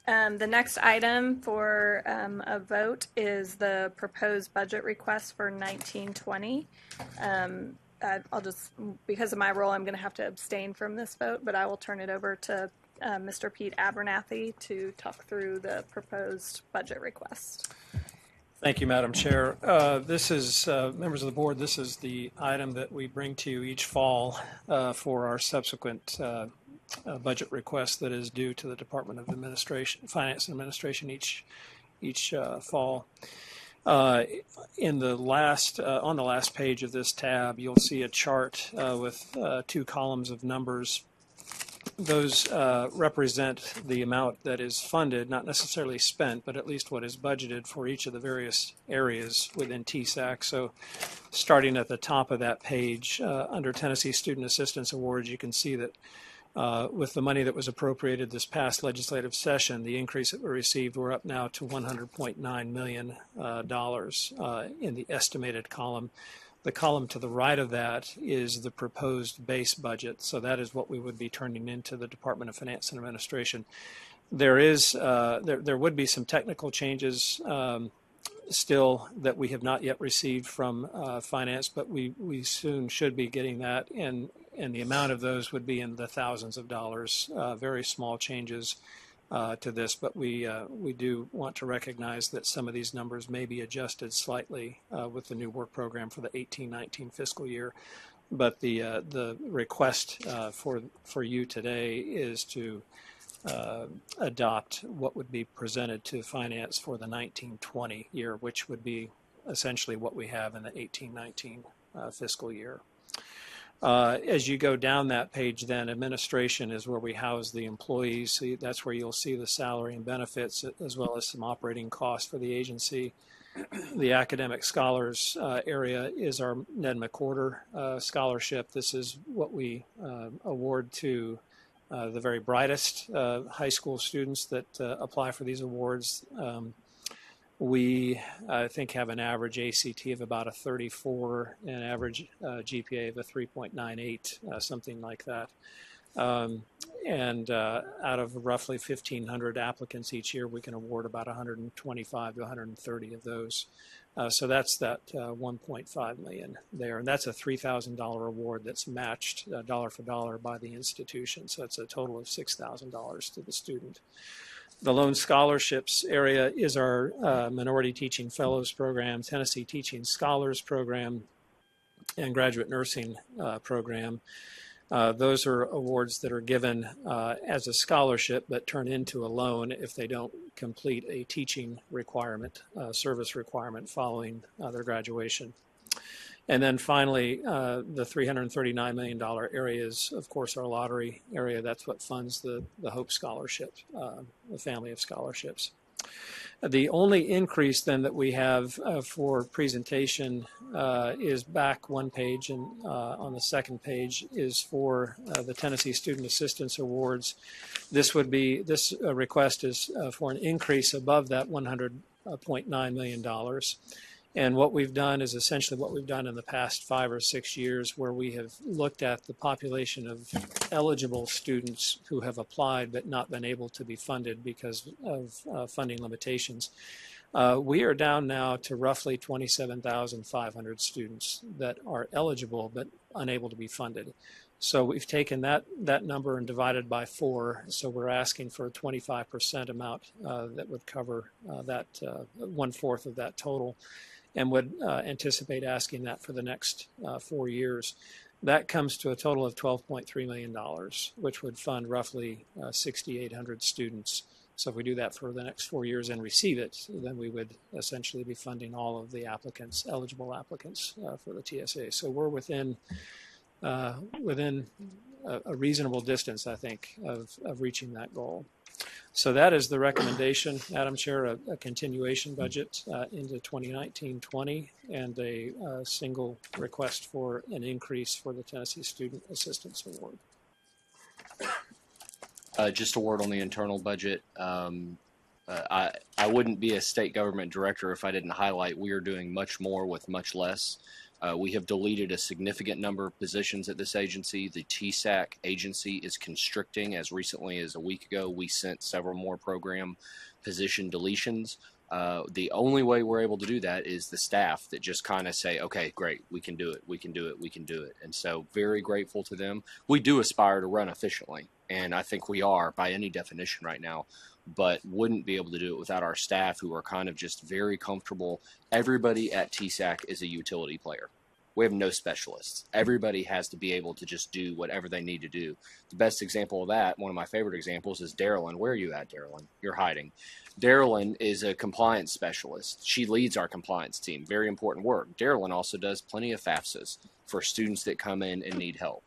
The next item for a vote is the proposed budget request for 1920. I'll just, because of my role, I'm going to have to abstain from this vote, but I will turn it over to Mr. Pete Abernathy to talk through the proposed budget request. Thank you, Madam Chair. This is, members of the board, this is the item that we bring to you each fall for our subsequent budget request that is due to the Department of Finance and Administration each fall. On the last page of this tab, you'll see a chart with two columns of numbers those represent the amount that is funded, not necessarily spent, but at least what is budgeted for each of the various areas within TSAC. So starting at the top of that page, under Tennessee Student Assistance Awards, you can see that with the money that was appropriated this past legislative session, the increase that we received, we're up now to $100.9 million in the estimated column. The column to the right of that is the proposed base budget. So that is what we would be turning into the Department of Finance and Administration. There would be some technical changes still that we have not yet received from finance, but we soon should be getting that, and the amount of those would be in the thousands of dollars, very small changes to this, but we do want to recognize that some of these numbers may be adjusted slightly with the new work program for the 18-19 fiscal year. But the request for you today is to adopt what would be presented to finance for the 19-20 year, which would be essentially what we have in the 18-19 fiscal year. As you go down that page, then administration is where we house the employees. So that's where you'll see the salary and benefits, as well as some operating costs for the agency. The academic scholars area is our Ned McWhorter scholarship. This is what we award to the very brightest high school students that apply for these awards. We, I think, have an average ACT of about a 34, an average GPA of a 3.98, something like that. And out of roughly 1,500 applicants each year, we can award about 125 to 130 of those. So that's that 1.5 million there, and that's a $3,000 award that's matched dollar for dollar by the institution. So it's a total of $6,000 to the student. The Loan Scholarships area is our Minority Teaching Fellows Program, Tennessee Teaching Scholars Program, and Graduate Nursing Program. Those are awards that are given as a scholarship but turn into a loan if they don't complete a teaching requirement, service requirement following their graduation. And then finally, the $339 million area is, of course, our lottery area. That's what funds the Hope Scholarship, the family of scholarships. The only increase then that we have for presentation is back one page, and on the second page is for the Tennessee Student Assistance Awards. This request is for an increase above that $100.9 million. And what we've done is essentially what we've done in the past 5 or 6 years, where we have looked at the population of eligible students who have applied but not been able to be funded because of funding limitations. We are down now to roughly 27,500 students that are eligible but unable to be funded. So we've taken that number and divided by 4. So we're asking for a 25% amount that would cover that 1/4 of that total, and would anticipate asking that for the next 4 years. That comes to a total of $12.3 million, which would fund roughly 6,800 students. So if we do that for the next 4 years and receive it, then we would essentially be funding all of the applicants, eligible applicants for the TSA. So we're within a reasonable distance, I think, of reaching that goal. So that is the recommendation, Madam Chair, a continuation budget into 2019-20, and a single request for an increase for the Tennessee Student Assistance Award. Just a word on the internal budget. I wouldn't be a state government director if I didn't highlight we are doing much more with much less. We have deleted a significant number of positions at this agency. The TSAC agency is constricting. As recently as a week ago, we sent several more program position deletions. The only way we're able to do that is the staff that just kind of say, okay, great, we can do it, we can do it, we can do it. And so very grateful to them. We do aspire to run efficiently, and I think we are by any definition right now, but wouldn't be able to do it without our staff, who are kind of just very comfortable. Everybody at TSAC is a utility player. We have no specialists. Everybody has to be able to just do whatever they need to do. The best example of that, one of my favorite examples, is Darylyn. Where are you at, Darylyn? You're hiding. Darylyn is a compliance specialist. She leads our compliance team. Very important work. Darylyn also does plenty of FAFSAs for students that come in and need help.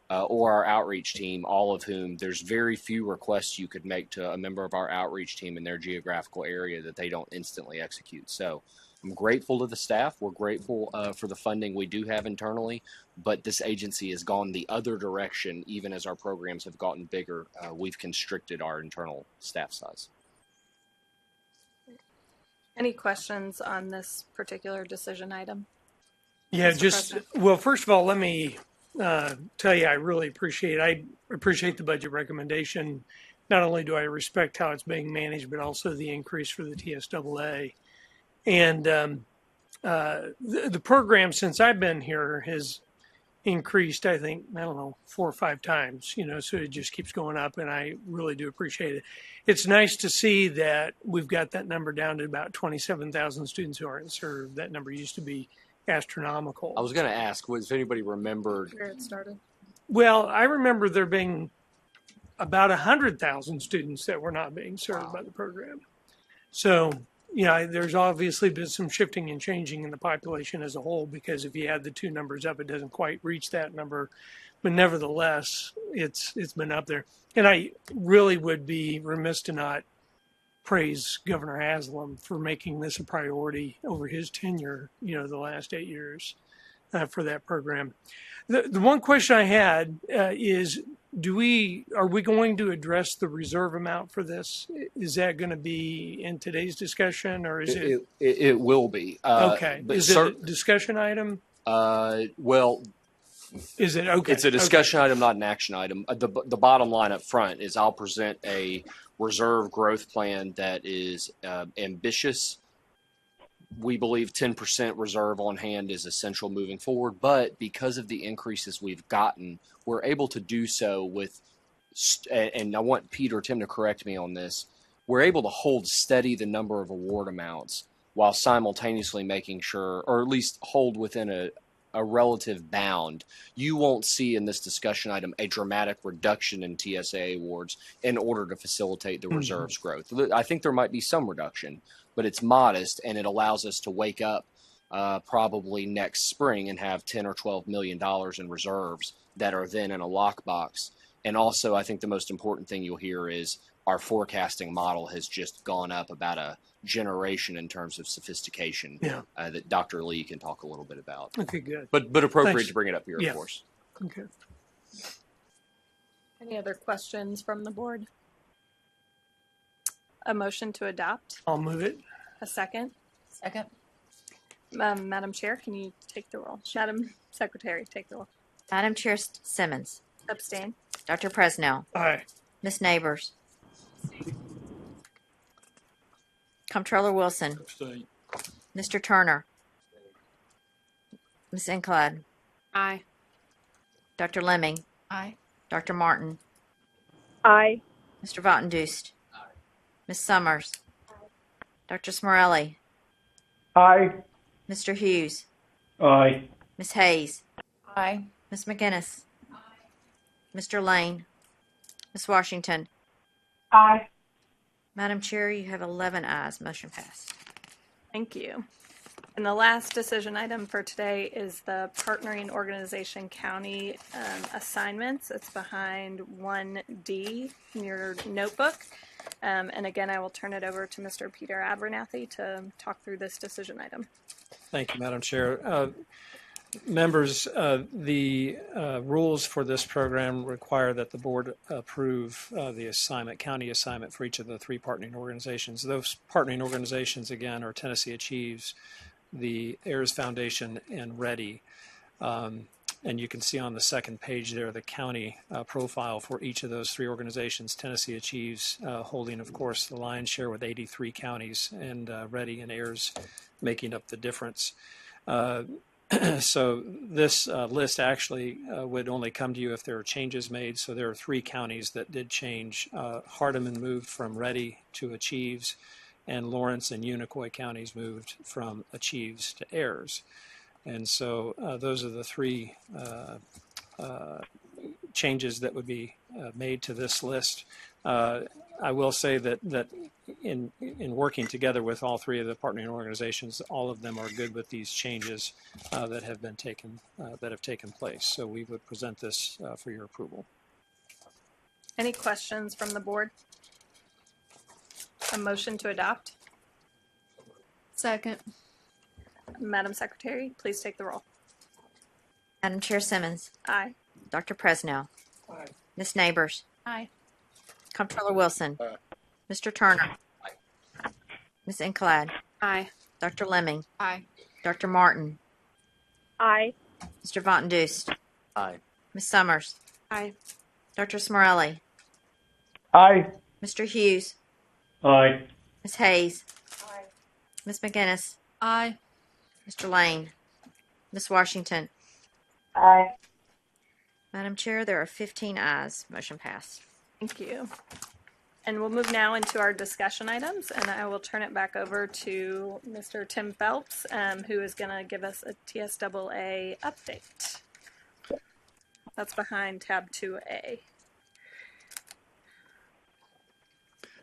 or our outreach team, all of whom there's very few requests you could make to a member of our outreach team in their geographical area that they don't instantly execute. So I'm grateful to the staff. We're grateful for the funding we do have internally, but this agency has gone the other direction. Even as our programs have gotten bigger, we've constricted our internal staff size. Any questions on this particular decision item? Yeah, Mr. just, President? well, first of all, let me tell you, I really appreciate the budget recommendation. Not only do I respect how it's being managed, but also the increase for the TSAA. And the program, since I've been here, has increased, I think, I don't know, 4 or 5 times, so it just keeps going up, and I really do appreciate it. It's nice to see that we've got that number down to about 27,000 students who aren't served. That number used to be astronomical. I was going to ask, if anybody remembered Where it started? Well, I remember there being about 100,000 students that were not being served by the program. So, there's obviously been some shifting and changing in the population as a whole, because if you add the two numbers up, it doesn't quite reach that number. But nevertheless, it's been up there. And I really would be remiss to not praise Governor Haslam for making this a priority over his tenure, the last 8 years for that program. The one question I had is, are we going to address the reserve amount for this? Is that going to be in today's discussion, or is it? It will be. Okay. Is it a discussion item? Well, is it okay? It's a discussion item, not an action item. The bottom line up front is I'll present a reserve growth plan that is ambitious. We believe 10% reserve on hand is essential moving forward, but because of the increases we've gotten, we're able to do so with, and I want Pete or Tim to correct me on this, we're able to hold steady the number of award amounts while simultaneously making sure, or at least hold within a relative bound. You won't see in this discussion item a dramatic reduction in TSA awards in order to facilitate the reserves growth. I think there might be some reduction, but it's modest, and it allows us to wake up probably next spring and have $10 or $12 million in reserves that are then in a lockbox. And also, I think the most important thing you'll hear is our forecasting model has just gone up about a generation in terms of sophistication that Dr. Lee can talk a little bit about. Okay, good. But appropriate Thanks. to bring it up here, of course. Okay. Any other questions from the board? A motion to adopt? I'll move it. A second? Second. Madam Chair, can you take the roll? Madam Secretary, take the roll. Madam Chair Simmons. Abstain. Dr. Presnell. Aye. Ms. Neighbors. Comptroller Wilson. Abstain. Mr. Turner. Ms. Inclad. Aye. Dr. Lemming. Aye. Dr. Martin. Aye. Mr. Vottendust. Ms. Summers. Dr. Smorelli. Aye. Mr. Hughes. Aye. Ms. Hayes. Aye. Ms. McGinnis. Mr. Lane. Ms. Washington. Aye. Madam Chair, you have 11 ayes. Motion passed. Thank you. And the last decision item for today is the partnering organization county assignments. It's behind 1D in your notebook. And again, I will turn it over to Mr. Peter Abernathy to talk through this decision item. Thank you, Madam Chair. Members, the rules for this program require that the board approve the county assignment for each of the 3 partnering organizations. Those partnering organizations, again, are Tennessee Achieves, the Heirs Foundation, and READY. And you can see on the second page there the county profile for each of those 3 organizations. Tennessee Achieves holding, of course, the lion's share with 83 counties, and READY and Heirs making up the difference. So this list actually would only come to you if there are changes made. So there are 3 counties that did change. Hardeman moved from READY to Achieves, and Lawrence and Unicoi counties moved from Achieves to Heirs. And so those are the 3 changes that would be made to this list. I will say that in working together with all three of the partnering organizations, all of them are good with these changes that have taken place. So we would present this for your approval. Any questions from the board? A motion to adopt? Second. Madam Secretary, please take the roll. Madam Chair Simmons. Aye. Dr. Presnell. Aye. Ms. Neighbors. Aye. Comptroller Wilson. Mr. Turner. Ms. Inclad. Aye. Dr. Lemming. Aye. Dr. Martin. Aye. Mr. Von Dust. Aye. Ms. Summers. Aye. Dr. Smorelli. Aye. Mr. Hughes. Aye. Ms. Hayes. Ms. McGinnis. Aye. Mr. Lane. Ms. Washington. Aye. Madam Chair, there are 15 ayes. Motion passed. Thank you. And we'll move now into our discussion items, and I will turn it back over to Mr. Tim Phelps, who is going to give us a TSAA update. That's behind tab 2A.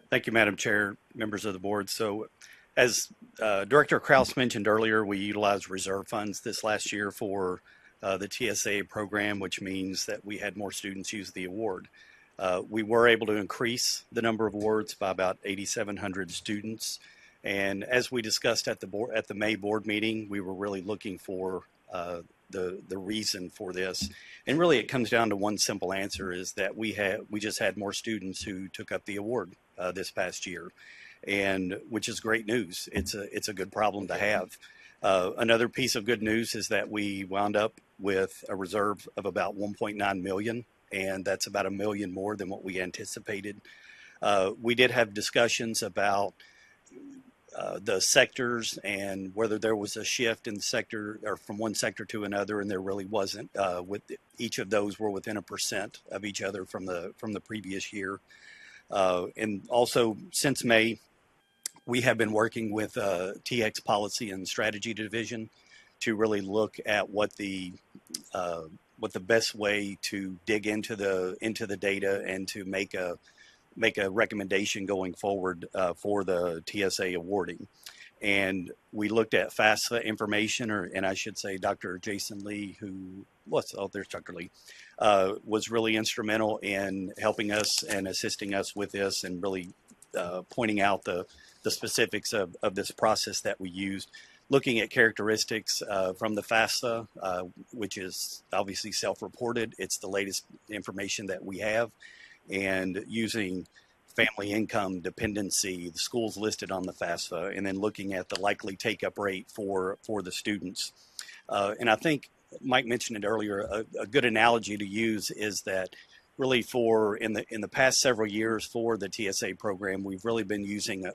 Thank you, Madam Chair, members of the board. So as Director Kraus mentioned earlier, we utilized reserve funds this last year for the TSAA program, which means that we had more students use the award. We were able to increase the number of awards by about 8,700 students. And as we discussed at the May board meeting, we were really looking for the reason for this. And really it comes down to one simple answer, is that we just had more students who took up the award this past year, and which is great news. It's a good problem to have. Another piece of good news is that we wound up with a reserve of about 1.9 million, and that's about $1 million more than what we anticipated. We did have discussions about the sectors and whether there was a shift in the sector or from one sector to another, and there really wasn't. With each of those were within 1% of each other from the previous year. And also since May, we have been working with TX Policy and Strategy Division to really look at what the best way to dig into the data and to make a recommendation going forward for the TSA awarding. And we looked at FAFSA information, and I should say Dr. Jason Lee, there's Dr. Lee, was really instrumental in helping us and assisting us with this, and really pointing out the specifics of this process that we used. Looking at characteristics from the FAFSA, which is obviously self-reported. It's the latest information that we have, and using family income, dependency, the schools listed on the FAFSA, and then looking at the likely take-up rate for the students. And I think Mike mentioned it earlier, a good analogy to use is that really in the past several years for the TSA program, we've really been using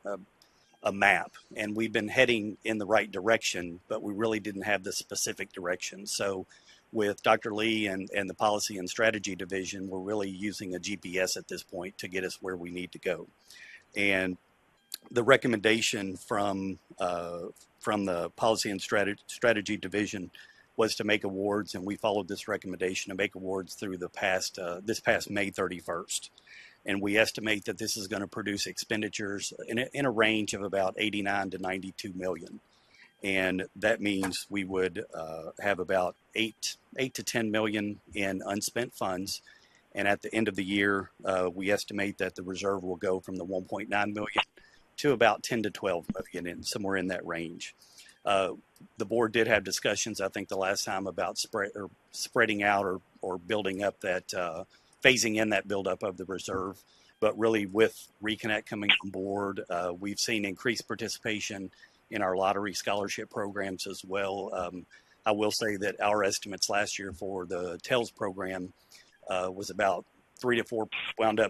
a map, and we've been heading in the right direction, but we really didn't have the specific direction. So with Dr. Lee and the Policy and Strategy Division, we're really using a GPS at this point to get us where we need to go. And the recommendation from the Policy and Strategy Division was to make awards, and we followed this recommendation to make awards through this past May 31st. And we estimate that this is going to produce expenditures in a range of about 89 to 92 million. And that means we would have about 8 to 10 million in unspent funds. And at the end of the year, we estimate that the reserve will go from the 1.9 million to about 10 to 12 million, and somewhere in that range. The board did have discussions, I think, the last time about spreading out or building up that, phasing in that buildup of the reserve. But really, with Reconnect coming on board, we've seen increased participation in our lottery scholarship programs as well. I will say that our estimates last year for the TELS program was about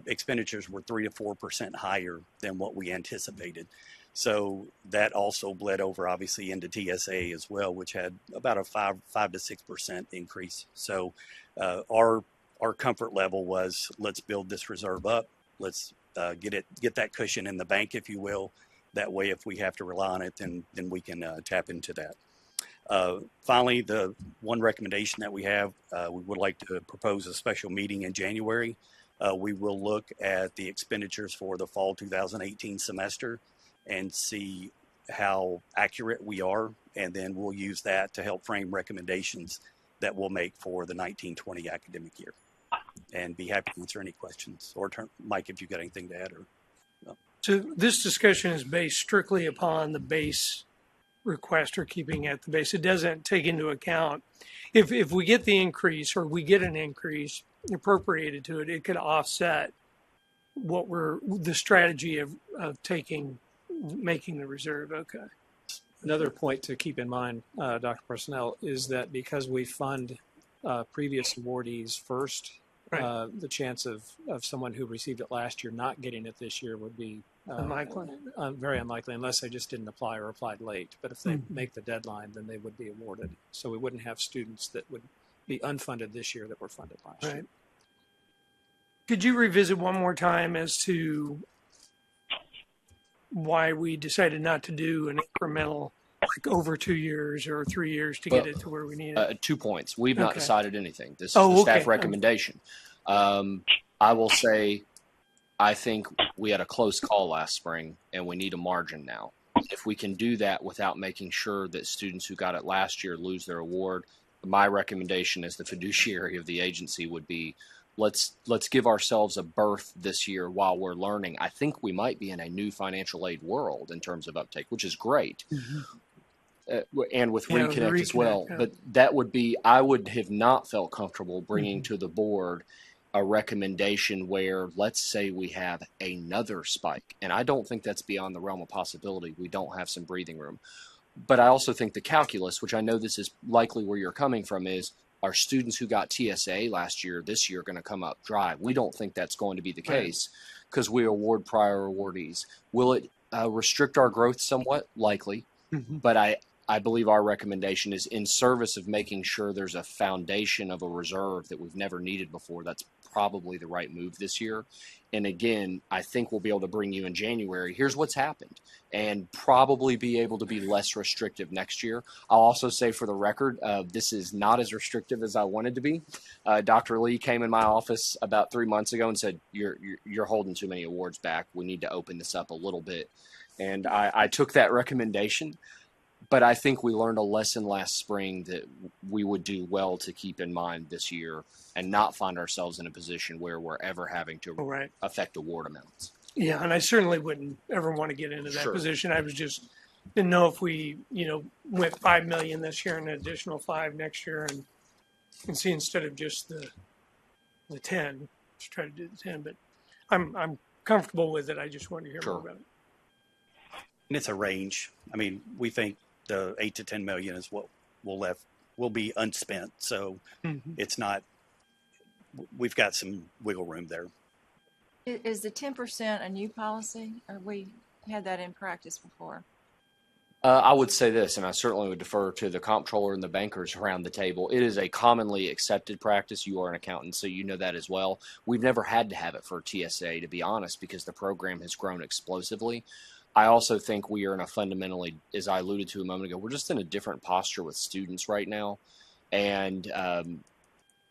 expenditures were 3 to 4% higher than what we anticipated. So that also bled over obviously into TSA as well, which had about a 5 to 6% increase. So our comfort level was, let's build this reserve up. Let's get that cushion in the bank, if you will. That way, if we have to rely on it, then we can tap into that. Finally, the one recommendation that we have, we would like to propose a special meeting in January We will look at the expenditures for the fall 2018 semester and see how accurate we are, and then we'll use that to help frame recommendations that we'll make for the 1920 academic year. And be happy to answer any questions. Or Mike, if you've got anything to add. So this discussion is based strictly upon the base request, or keeping at the base. It doesn't take into account if we get the increase, or we get an increase appropriated to it, it could offset what the strategy of making the reserve. Okay. Another point to keep in mind, Dr. Personnel, is that because we fund previous awardees first, Right. The chance of someone who received it last year not getting it this year would be Unlikely. Very unlikely, unless they just didn't apply or applied late. But if they make the deadline, then they would be awarded. So we wouldn't have students that would be unfunded this year that were funded last year. Could you revisit one more time as to why we decided not to do an incremental, like over 2 years or 3 years to get it to where we need it? 2 points. We've not decided anything. This is Oh, the okay. staff recommendation. I will say, I think we had a close call last spring, and we need a margin now. If we can do that without making sure that students who got it last year lose their award, my recommendation as the fiduciary of the agency would be, let's give ourselves a berth this year while we're learning. I think we might be in a new financial aid world in terms of uptake, which is great. And with Reconnect as well. Yeah. But that would be, I would have not felt comfortable bringing to the board a recommendation where, let's say we have another spike. And I don't think that's beyond the realm of possibility. We don't have some breathing room. But I also think the calculus, which I know this is likely where you're coming from, is, are students who got TSA last year, this year, going to come up dry? We don't think that's going to be the case because we award prior awardees. Will it restrict our growth somewhat? Likely. But I believe our recommendation is in service of making sure there's a foundation of a reserve that we've never needed before. That's probably the right move this year. And again, I think we'll be able to bring you in January, here's what's happened, and probably be able to be less restrictive next year. I'll also say for the record, this is not as restrictive as I wanted to be. Dr. Lee came in my office about 3 months ago and said, you're holding too many awards back. We need to open this up a little bit. And I took that recommendation. But I think we learned a lesson last spring that we would do well to keep in mind this year and not find ourselves in a position where we're ever having to affect award amounts. Yeah, and I certainly wouldn't ever want to get into that position. I was just didn't know if we, went $5 million this year and an additional $5 million next year, and see instead of just the 10, just try to do the 10. But I'm comfortable with it. I just wanted to hear more about it. And it's a range. I mean, we think the 8 to 10 million is what will be unspent. So it's not, we've got some wiggle room there. Is the 10% a new policy, or we had that in practice before? I would say this, and I certainly would defer to the comptroller and the bankers around the table. It is a commonly accepted practice. You are an accountant, so you know that as well. We've never had to have it for TSA, to be honest, because the program has grown explosively. I also think we are in a fundamentally, as I alluded to a moment ago, we're just in a different posture with students right now. And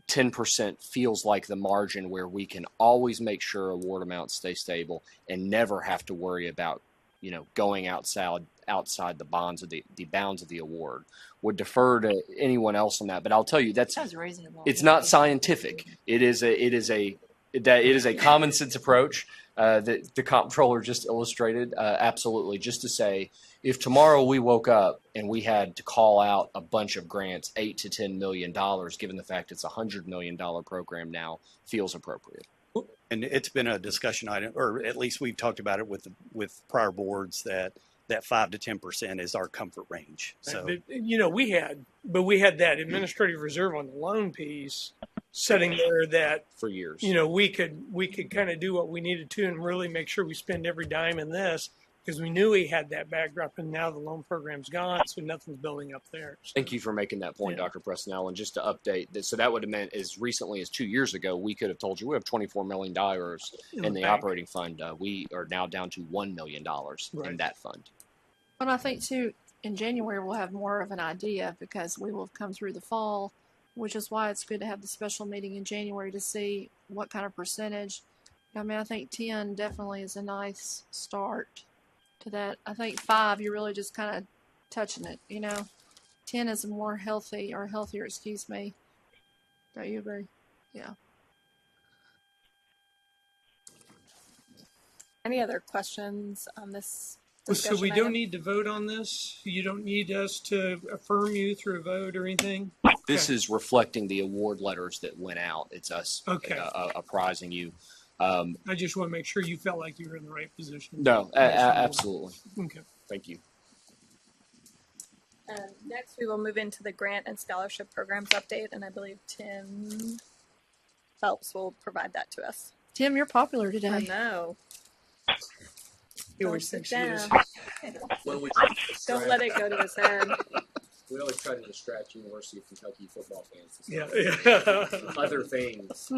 10% feels like the margin where we can always make sure award amounts stay stable and never have to worry about, going outside the bounds of the award. Would defer to anyone else on that, but I'll tell you that sounds reasonable. It's not scientific. It is a common sense approach that the comptroller just illustrated. Absolutely. Just to say, if tomorrow we woke up and we had to call out a bunch of grants, $8 to $10 million, given the fact it's a $100 million program now, feels appropriate. And it's been a discussion item, or at least we've talked about it with prior boards, that 5 to 10% is our comfort range. So we had that administrative reserve on the loan piece sitting there that for years. We could kind of do what we needed to and really make sure we spend every dime in this, because we knew we had that backdrop, and now the loan program's gone, so nothing's building up there. So, thank you for making that point, Dr. Presnell. And just to update this, so that would have meant as recently as 2 years ago, we could have told you we have $24 million in the operating fund. We are now down to $1 million in that fund. But I think too, in January we'll have more of an idea, because we will have come through the fall which is why it's good to have the special meeting in January to see what kind of percentage. I mean, I think 10 definitely is a nice start to that. I think 5, you're really just kind of touching it, 10 is more healthy, or healthier, excuse me. Don't you agree? Yeah. Any other questions on this So discussion we don't item? need to vote on this? You don't need us to affirm you through a vote or anything? This is reflecting the award letters that went out. It's us apprising you. I just want to make sure you felt like you were in the right position. No, absolutely. Okay. Thank you. Next, we will move into the grant and scholarship programs update, and I believe Tim Phelps will provide that to us. Tim, you're popular today. I know. He always thinks he is. Well, Don't let it go to his head. We always try to distract University of Kentucky football fans. Yeah. Other things.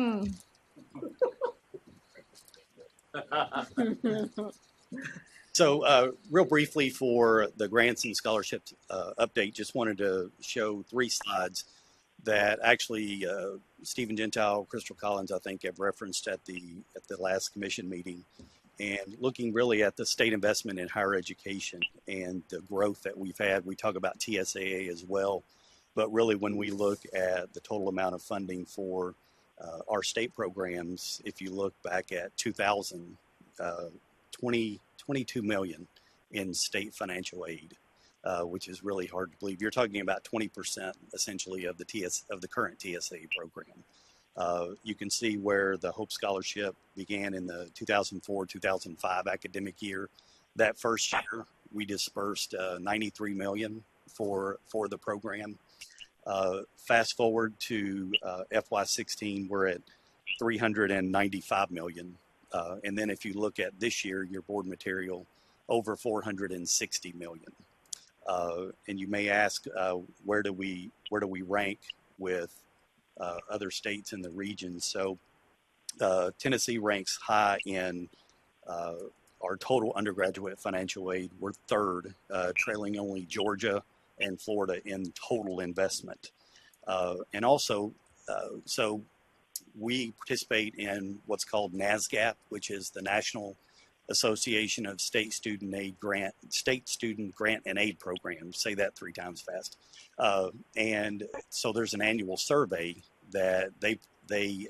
So real briefly for the grants and scholarships update, just wanted to show 3 slides that actually Stephen Gentile, Crystal Collins, I think, have referenced at the last commission meeting, and looking really at the state investment in higher education and the growth that we've had. We talk about TSAA as well, but really when we look at the total amount of funding for our state programs, if you look back at 2000, 22 million in state financial aid, which is really hard to believe. You're talking about 20% essentially of the current TSA program. You can see where the Hope Scholarship began in the 2004-2005 academic year. That first year, we dispersed 93 million for the program. Fast forward to FY16, we're at 395 million. And then if you look at this year, your board material, over 460 million. And you may ask, where do we rank with other states in the region? So Tennessee ranks high in our total undergraduate financial aid. We're 3rd, trailing only Georgia and Florida in total investment. And also, so we participate in what's called NASGAP, which is the National Association of State Student Grant and Aid Programs. Say that 3 times fast. And so there's an annual survey that they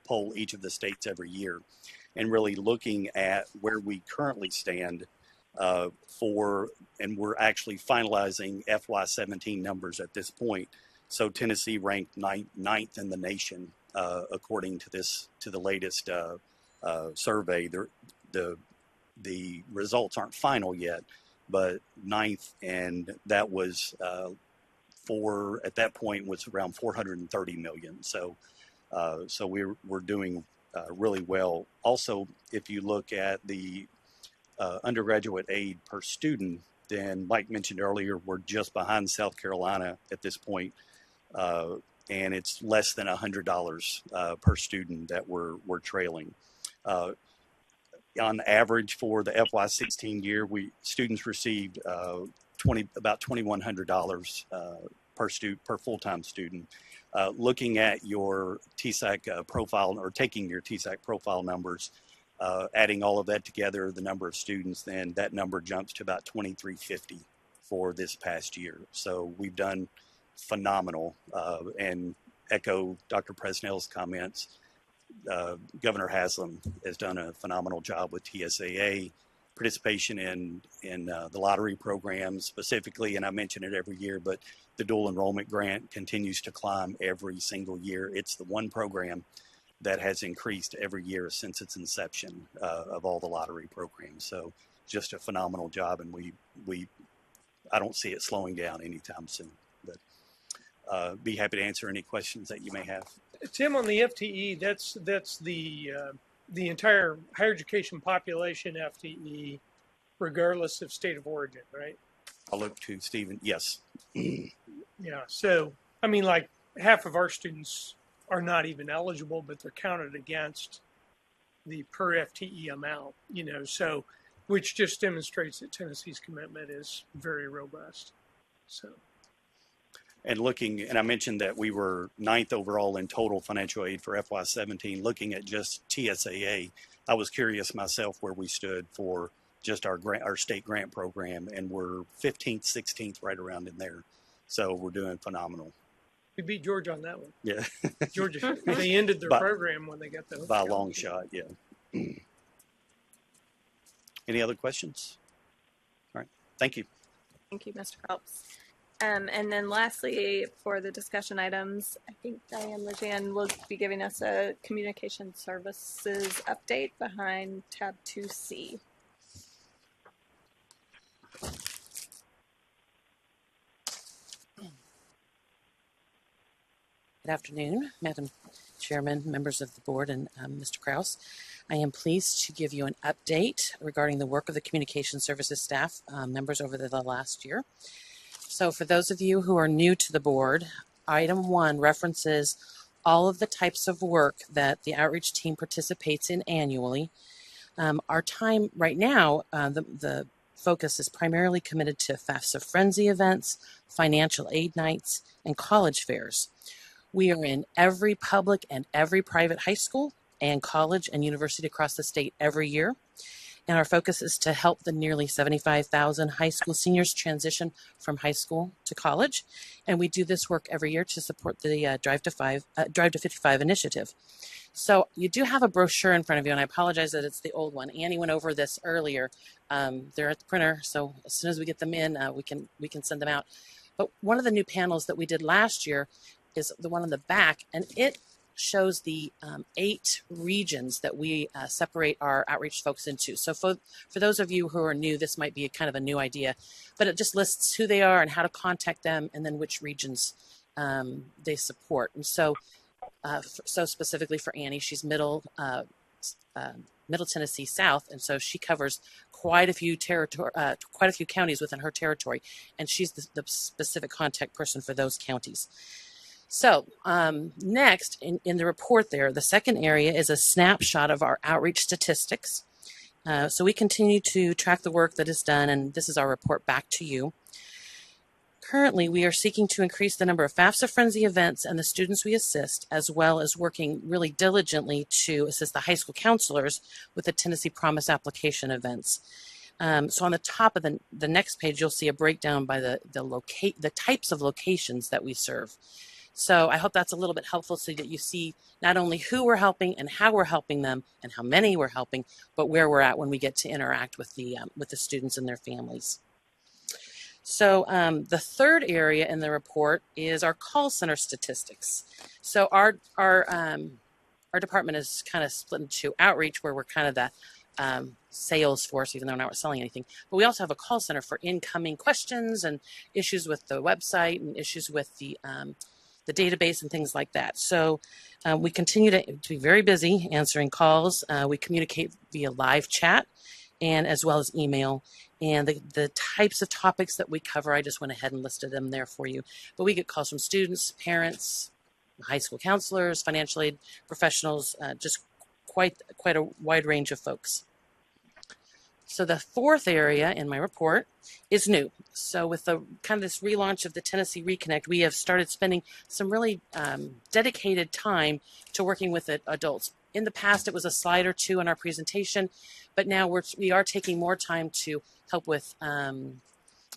poll each of the states every year, and really looking at where we currently stand and we're actually finalizing FY17 numbers at this point. So Tennessee ranked 9th in the nation according to the latest survey. The results aren't final yet, but 9th, and that was at that point was around 430 million. So we're doing really well. Also, if you look at the undergraduate aid per student, then Mike mentioned earlier, we're just behind South Carolina at this point. And it's less than $100 per student that we're trailing. On average for the FY16 year, students received about $2,100 per full-time student. Looking at your TSAC profile, or taking your TSAC profile numbers, adding all of that together, the number of students, then that number jumps to about 2,350 for this past year. So we've done phenomenal, and echo Dr. Presnell's comments. Governor Haslam has done a phenomenal job with TSAA, participation in the lottery program specifically, and I mention it every year, but the dual enrollment grant continues to climb every single year. It's the one program that has increased every year since its inception of all the lottery programs. So just a phenomenal job, and I don't see it slowing down anytime soon. But be happy to answer any questions that you may have. Tim, on the FTE, that's the entire higher education population FTE, regardless of state of origin, right? I'll look to Stephen. Yes. Yeah. So, I mean, like half of our students are not even eligible, but they're counted against the per FTE amount, so which just demonstrates that Tennessee's commitment is very robust. So. And looking, and I mentioned that we were 9th overall in total financial aid for FY17. Looking at just TSAA, I was curious myself where we stood for just our state grant program, and we're 15th, 16th, right around in there. So we're doing phenomenal. We beat Georgia on that one. Yeah. Georgia, they ended their program when they got the by a long shot. Yeah. Any other questions? All right. Thank you. Thank you, Mr. Phelps. And then lastly, for the discussion items, I think Diane Lejean will be giving us a communication services update behind tab 2C. Good afternoon, Madam Chairman, members of the board, and Mr. Kraus. I am pleased to give you an update regarding the work of the communication services staff members over the last year. So for those of you who are new to the board, item 1 references all of the types of work that the outreach team participates in annually. Our time right now, the focus is primarily committed to FAFSA Frenzy events, financial aid nights, and college fairs. We are in every public and every private high school and college and university across the state every year. And our focus is to help the nearly 75,000 high school seniors transition from high school to college. And we do this work every year to support the Drive to 55 initiative. So you do have a brochure in front of you, and I apologize that it's the old one. Annie went over this earlier. They're at the printer, so as soon as we get them in, we can send them out. But one of the new panels that we did last year is the one on the back, and it shows the 8 regions that we separate our outreach folks into. So for those of you who are new, this might be kind of a new idea, but it just lists who they are and how to contact them, and then which regions they support. And so, so specifically for Annie, she's Middle Tennessee South, and so she covers quite a few counties within her territory, and she's the specific contact person for those counties. So next in the report there, the second area is a snapshot of our outreach statistics. So we continue to track the work that is done, and this is our report back to you. Currently, we are seeking to increase the number of FAFSA Frenzy events and the students we assist, as well as working really diligently to assist the high school counselors with the Tennessee Promise application events. So on the top of the next page, you'll see a breakdown by the types of locations that we serve. So I hope that's a little bit helpful so that you see not only who we're helping and how we're helping them and how many we're helping, but where we're at when we get to interact with the students and their families. So the third area in the report is our call center statistics. So our department is kind of split into outreach, where we're kind of the sales force, even though we're not selling anything. But we also have a call center for incoming questions and issues with the website and issues with the database and things like that. So we continue to be very busy answering calls. We communicate via live chat and as well as email. And the types of topics that we cover, I just went ahead and listed them there for you. But we get calls from students, parents, high school counselors, financial aid professionals, just quite a wide range of folks. So the fourth area in my report is new. So with the kind of this relaunch of the Tennessee Reconnect, we have started spending some really dedicated time to working with adults. In the past, it was a slide or two in our presentation, but now we are taking more time to help with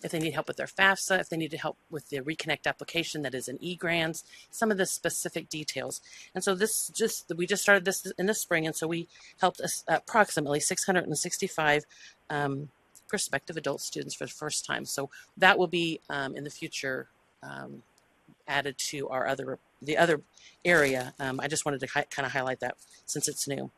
if they need help with their FAFSA, if they need help with the Reconnect application that is in eGrants, some of the specific details. And so we just started this in the spring, and so we helped approximately 665 prospective adult students for the first time. So that will be in the future added to the other area. I just wanted to kind of highlight that since it's new.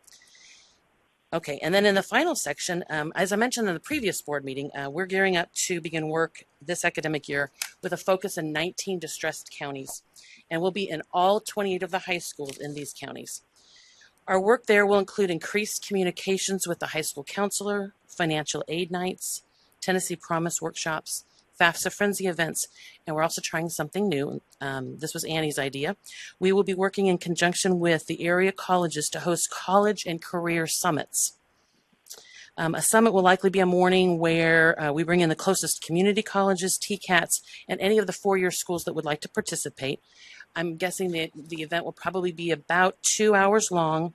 Okay, and then in the final section, as I mentioned in the previous board meeting, we're gearing up to begin work this academic year with a focus in 19 distressed counties, and we'll be in all 28 of the high schools in these counties. Our work there will include increased communications with the high school counselor, financial aid nights, Tennessee Promise workshops, FAFSA Frenzy events, and we're also trying something new. This was Annie's idea. We will be working in conjunction with the area colleges to host college and career summits. A summit will likely be a morning where we bring in the closest community colleges, TCATs, and any of the four-year schools that would like to participate. I'm guessing that the event will probably be about 2 hours long.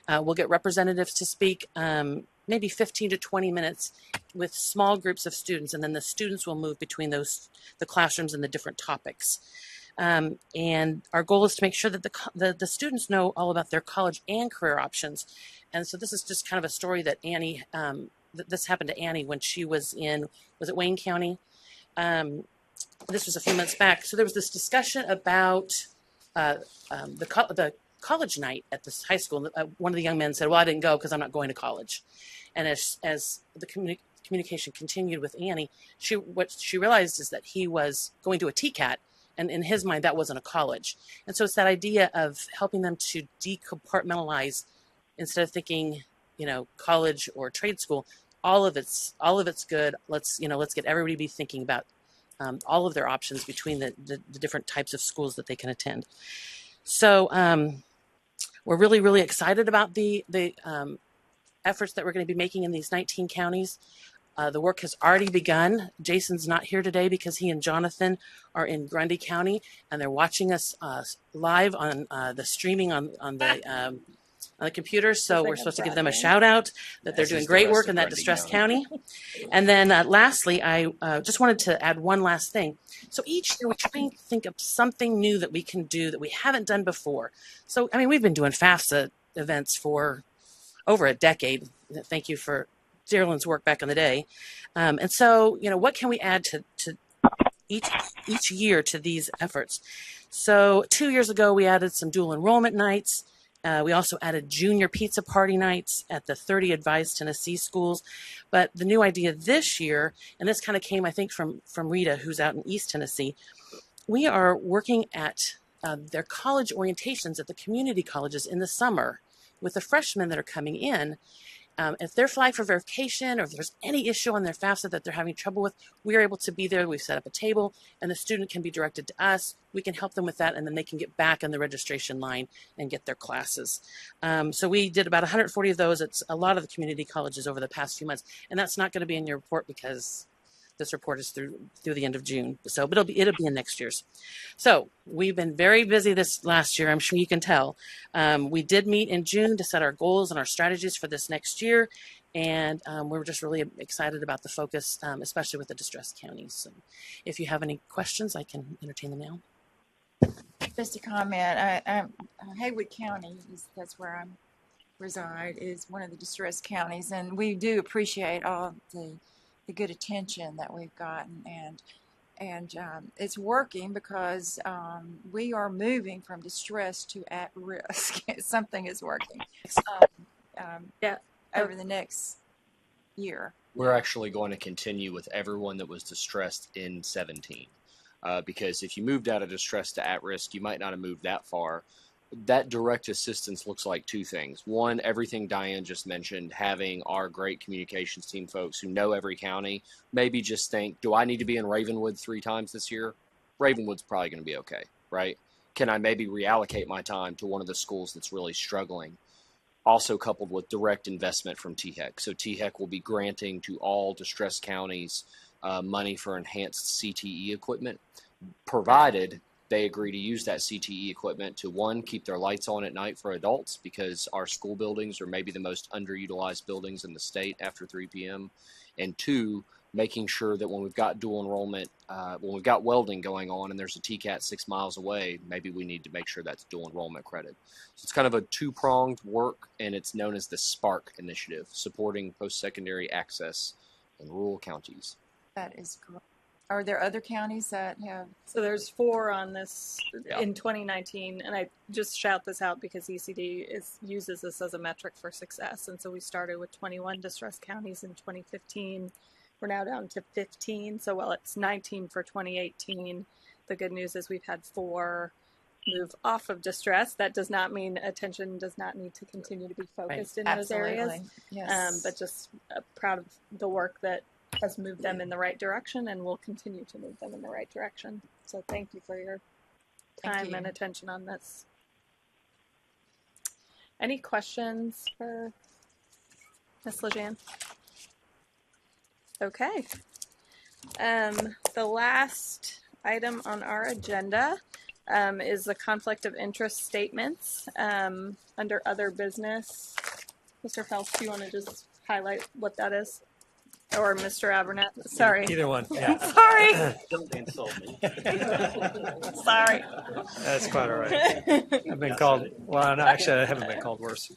We'll get representatives to speak maybe 15 to 20 minutes with small groups of students, and then the students will move between the classrooms and the different topics. And our goal is to make sure that the students know all about their college and career options. And so this is just kind of a story that Annie, this happened to Annie when she was it Wayne County? This was a few months back. So there was this discussion about the college night at this high school. One of the young men said, well, I didn't go because I'm not going to college. And as the communication continued with Annie, what she realized is that he was going to a TCAT, and in his mind, that wasn't a college. And so it's that idea of helping them to decompartmentalize instead of thinking, college or trade school. All of it's good. Let's get everybody be thinking about all of their options between the different types of schools that they can attend. So we're really, really excited about the efforts that we're going to be making in these 19 counties. The work has already begun. Jason's not here today because he and Jonathan are in Grundy County, and they're watching us live on the streaming on the computer. So we're supposed to give them a shout out that they're doing great work in that distressed county. And then lastly, I just wanted to add one last thing. So each year we try and think of something new that we can do that we haven't done before. So, we've been doing FAFSA events for over a decade. Thank you for Darylyn's work back in the day. And so, what can we add to each year to these efforts? So 2 years ago, we added some dual enrollment nights. We also added junior pizza party nights at the 30 Advised Tennessee schools. But the new idea this year, and this kind of came, I think, from Rita, who's out in East Tennessee, we are working at their college orientations at the community colleges in the summer with the freshmen that are coming in. If they're flying for verification or if there's any issue on their FAFSA that they're having trouble with, we are able to be there. We've set up a table, and the student can be directed to us. We can help them with that, and then they can get back in the registration line and get their classes. So we did about 140 of those. It's a lot of the community colleges over the past few months, and that's not going to be in your report because this report is through the end of June. So, but it'll be in next year's. So we've been very busy this last year. I'm sure you can tell. We did meet in June to set our goals and our strategies for this next year. And we're just really excited about the focus, especially with the distressed counties. So if you have any questions, I can entertain them now. Just a comment. Haywood County, that's where I reside, is one of the distressed counties. And we do appreciate all the good attention that we've gotten, and it's working because we are moving from distress to at risk. Something is working over the next year. We're actually going to continue with everyone that was distressed in 17, because if you moved out of distress to at risk, you might not have moved that far. That direct assistance looks like two things. One, everything Diane just mentioned, having our great communications team folks who know every county, maybe just think, do I need to be in Ravenwood 3 times this year? Ravenwood's probably going to be okay, right? Can I maybe reallocate my time to one of the schools that's really struggling? Also coupled with direct investment from THEC. So THEC will be granting to all distressed counties money for enhanced CTE equipment, provided they agree to use that CTE equipment to, one, keep their lights on at night for adults, because our school buildings are maybe the most underutilized buildings in the state after 3 p.m., and two, making sure that when we've got dual enrollment, when we've got welding going on and there's a TCAT 6 miles away, maybe we need to make sure that's dual enrollment credit. So it's kind of a two-pronged work, and it's known as the SPARK initiative, supporting post-secondary access in rural counties. That is great. Are there other counties that have? So there's 4 on this in 2019, and I just shout this out because ECD uses this as a metric for success. And so we started with 21 distressed counties in 2015. We're now down to 15. So while it's 19 for 2018, the good news is we've had 4 move off of distress. That does not mean attention does not need to continue to be focused in those areas. Yes. But just proud of the work that has moved them in the right direction and will continue to move them in the right direction. So thank you for your time and attention on this. Any questions for Ms. Lejean? Okay. The last item on our agenda is the conflict of interest statements under other business. Mr. Phelps, do you want to just highlight what that is? Or Mr. Abernat? Sorry. Either one. Yeah. Sorry. Don't insult me. Sorry. That's quite all right. I've been called. Well, no, actually, I haven't been called worse.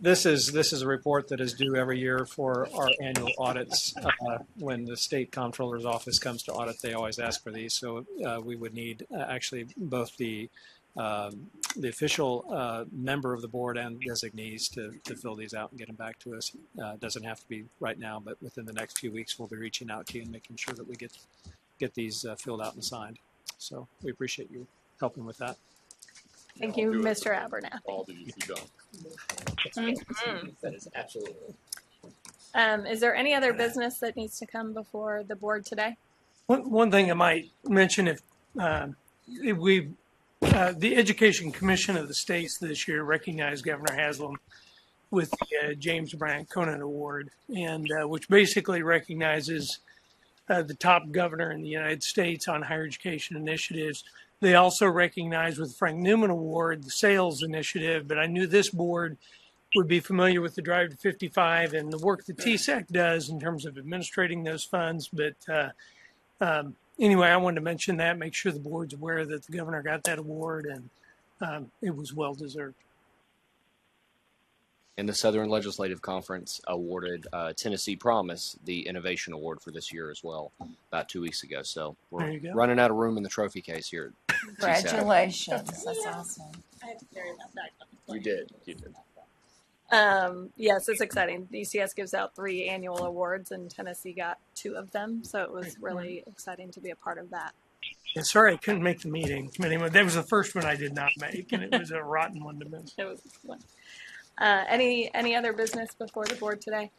This is a report that is due every year for our annual audits. When the state comptroller's office comes to audit, they always ask for these. So we would need actually both the official member of the board and designees to fill these out and get them back to us. It doesn't have to be right now, but within the next few weeks, we'll be reaching out to you and making sure that we get these filled out and signed. So we appreciate you helping with that. Thank you, Mr. Abernathy. All these you don't. That is absolutely. Is there any other business that needs to come before the board today? One thing I might mention, if the Education Commission of the States this year recognized Governor Haslam with the James Bryant Conant Award, and which basically recognizes the top governor in the United States on higher education initiatives. They also recognize with the Frank Newman Award the sales initiative, but I knew this board would be familiar with the Drive to 55 and the work that TSAC does in terms of administrating those funds. But anyway, I wanted to mention that, make sure the board's aware that the governor got that award, and it was well deserved. And the Southern Legislative Conference awarded Tennessee Promise the Innovation Award for this year as well, about 2 weeks ago. So we're running out of room in the trophy case here at TSAC. Congratulations. That's awesome. I had to carry that back. You did. You did. Yes, it's exciting. DCS gives out 3 annual awards, and Tennessee got 2 of them. So it was really exciting to be a part of that. Yeah, sorry, I couldn't make the meeting. That was the first one I did not make, and it was a rotten one to miss. It was fun. Any other business before the board today?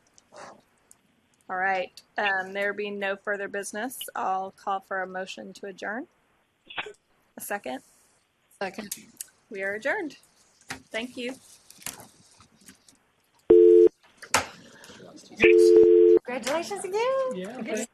All right. There being no further business, I'll call for a motion to adjourn. A second? Second. We are adjourned. Thank you. Congratulations again. Yeah.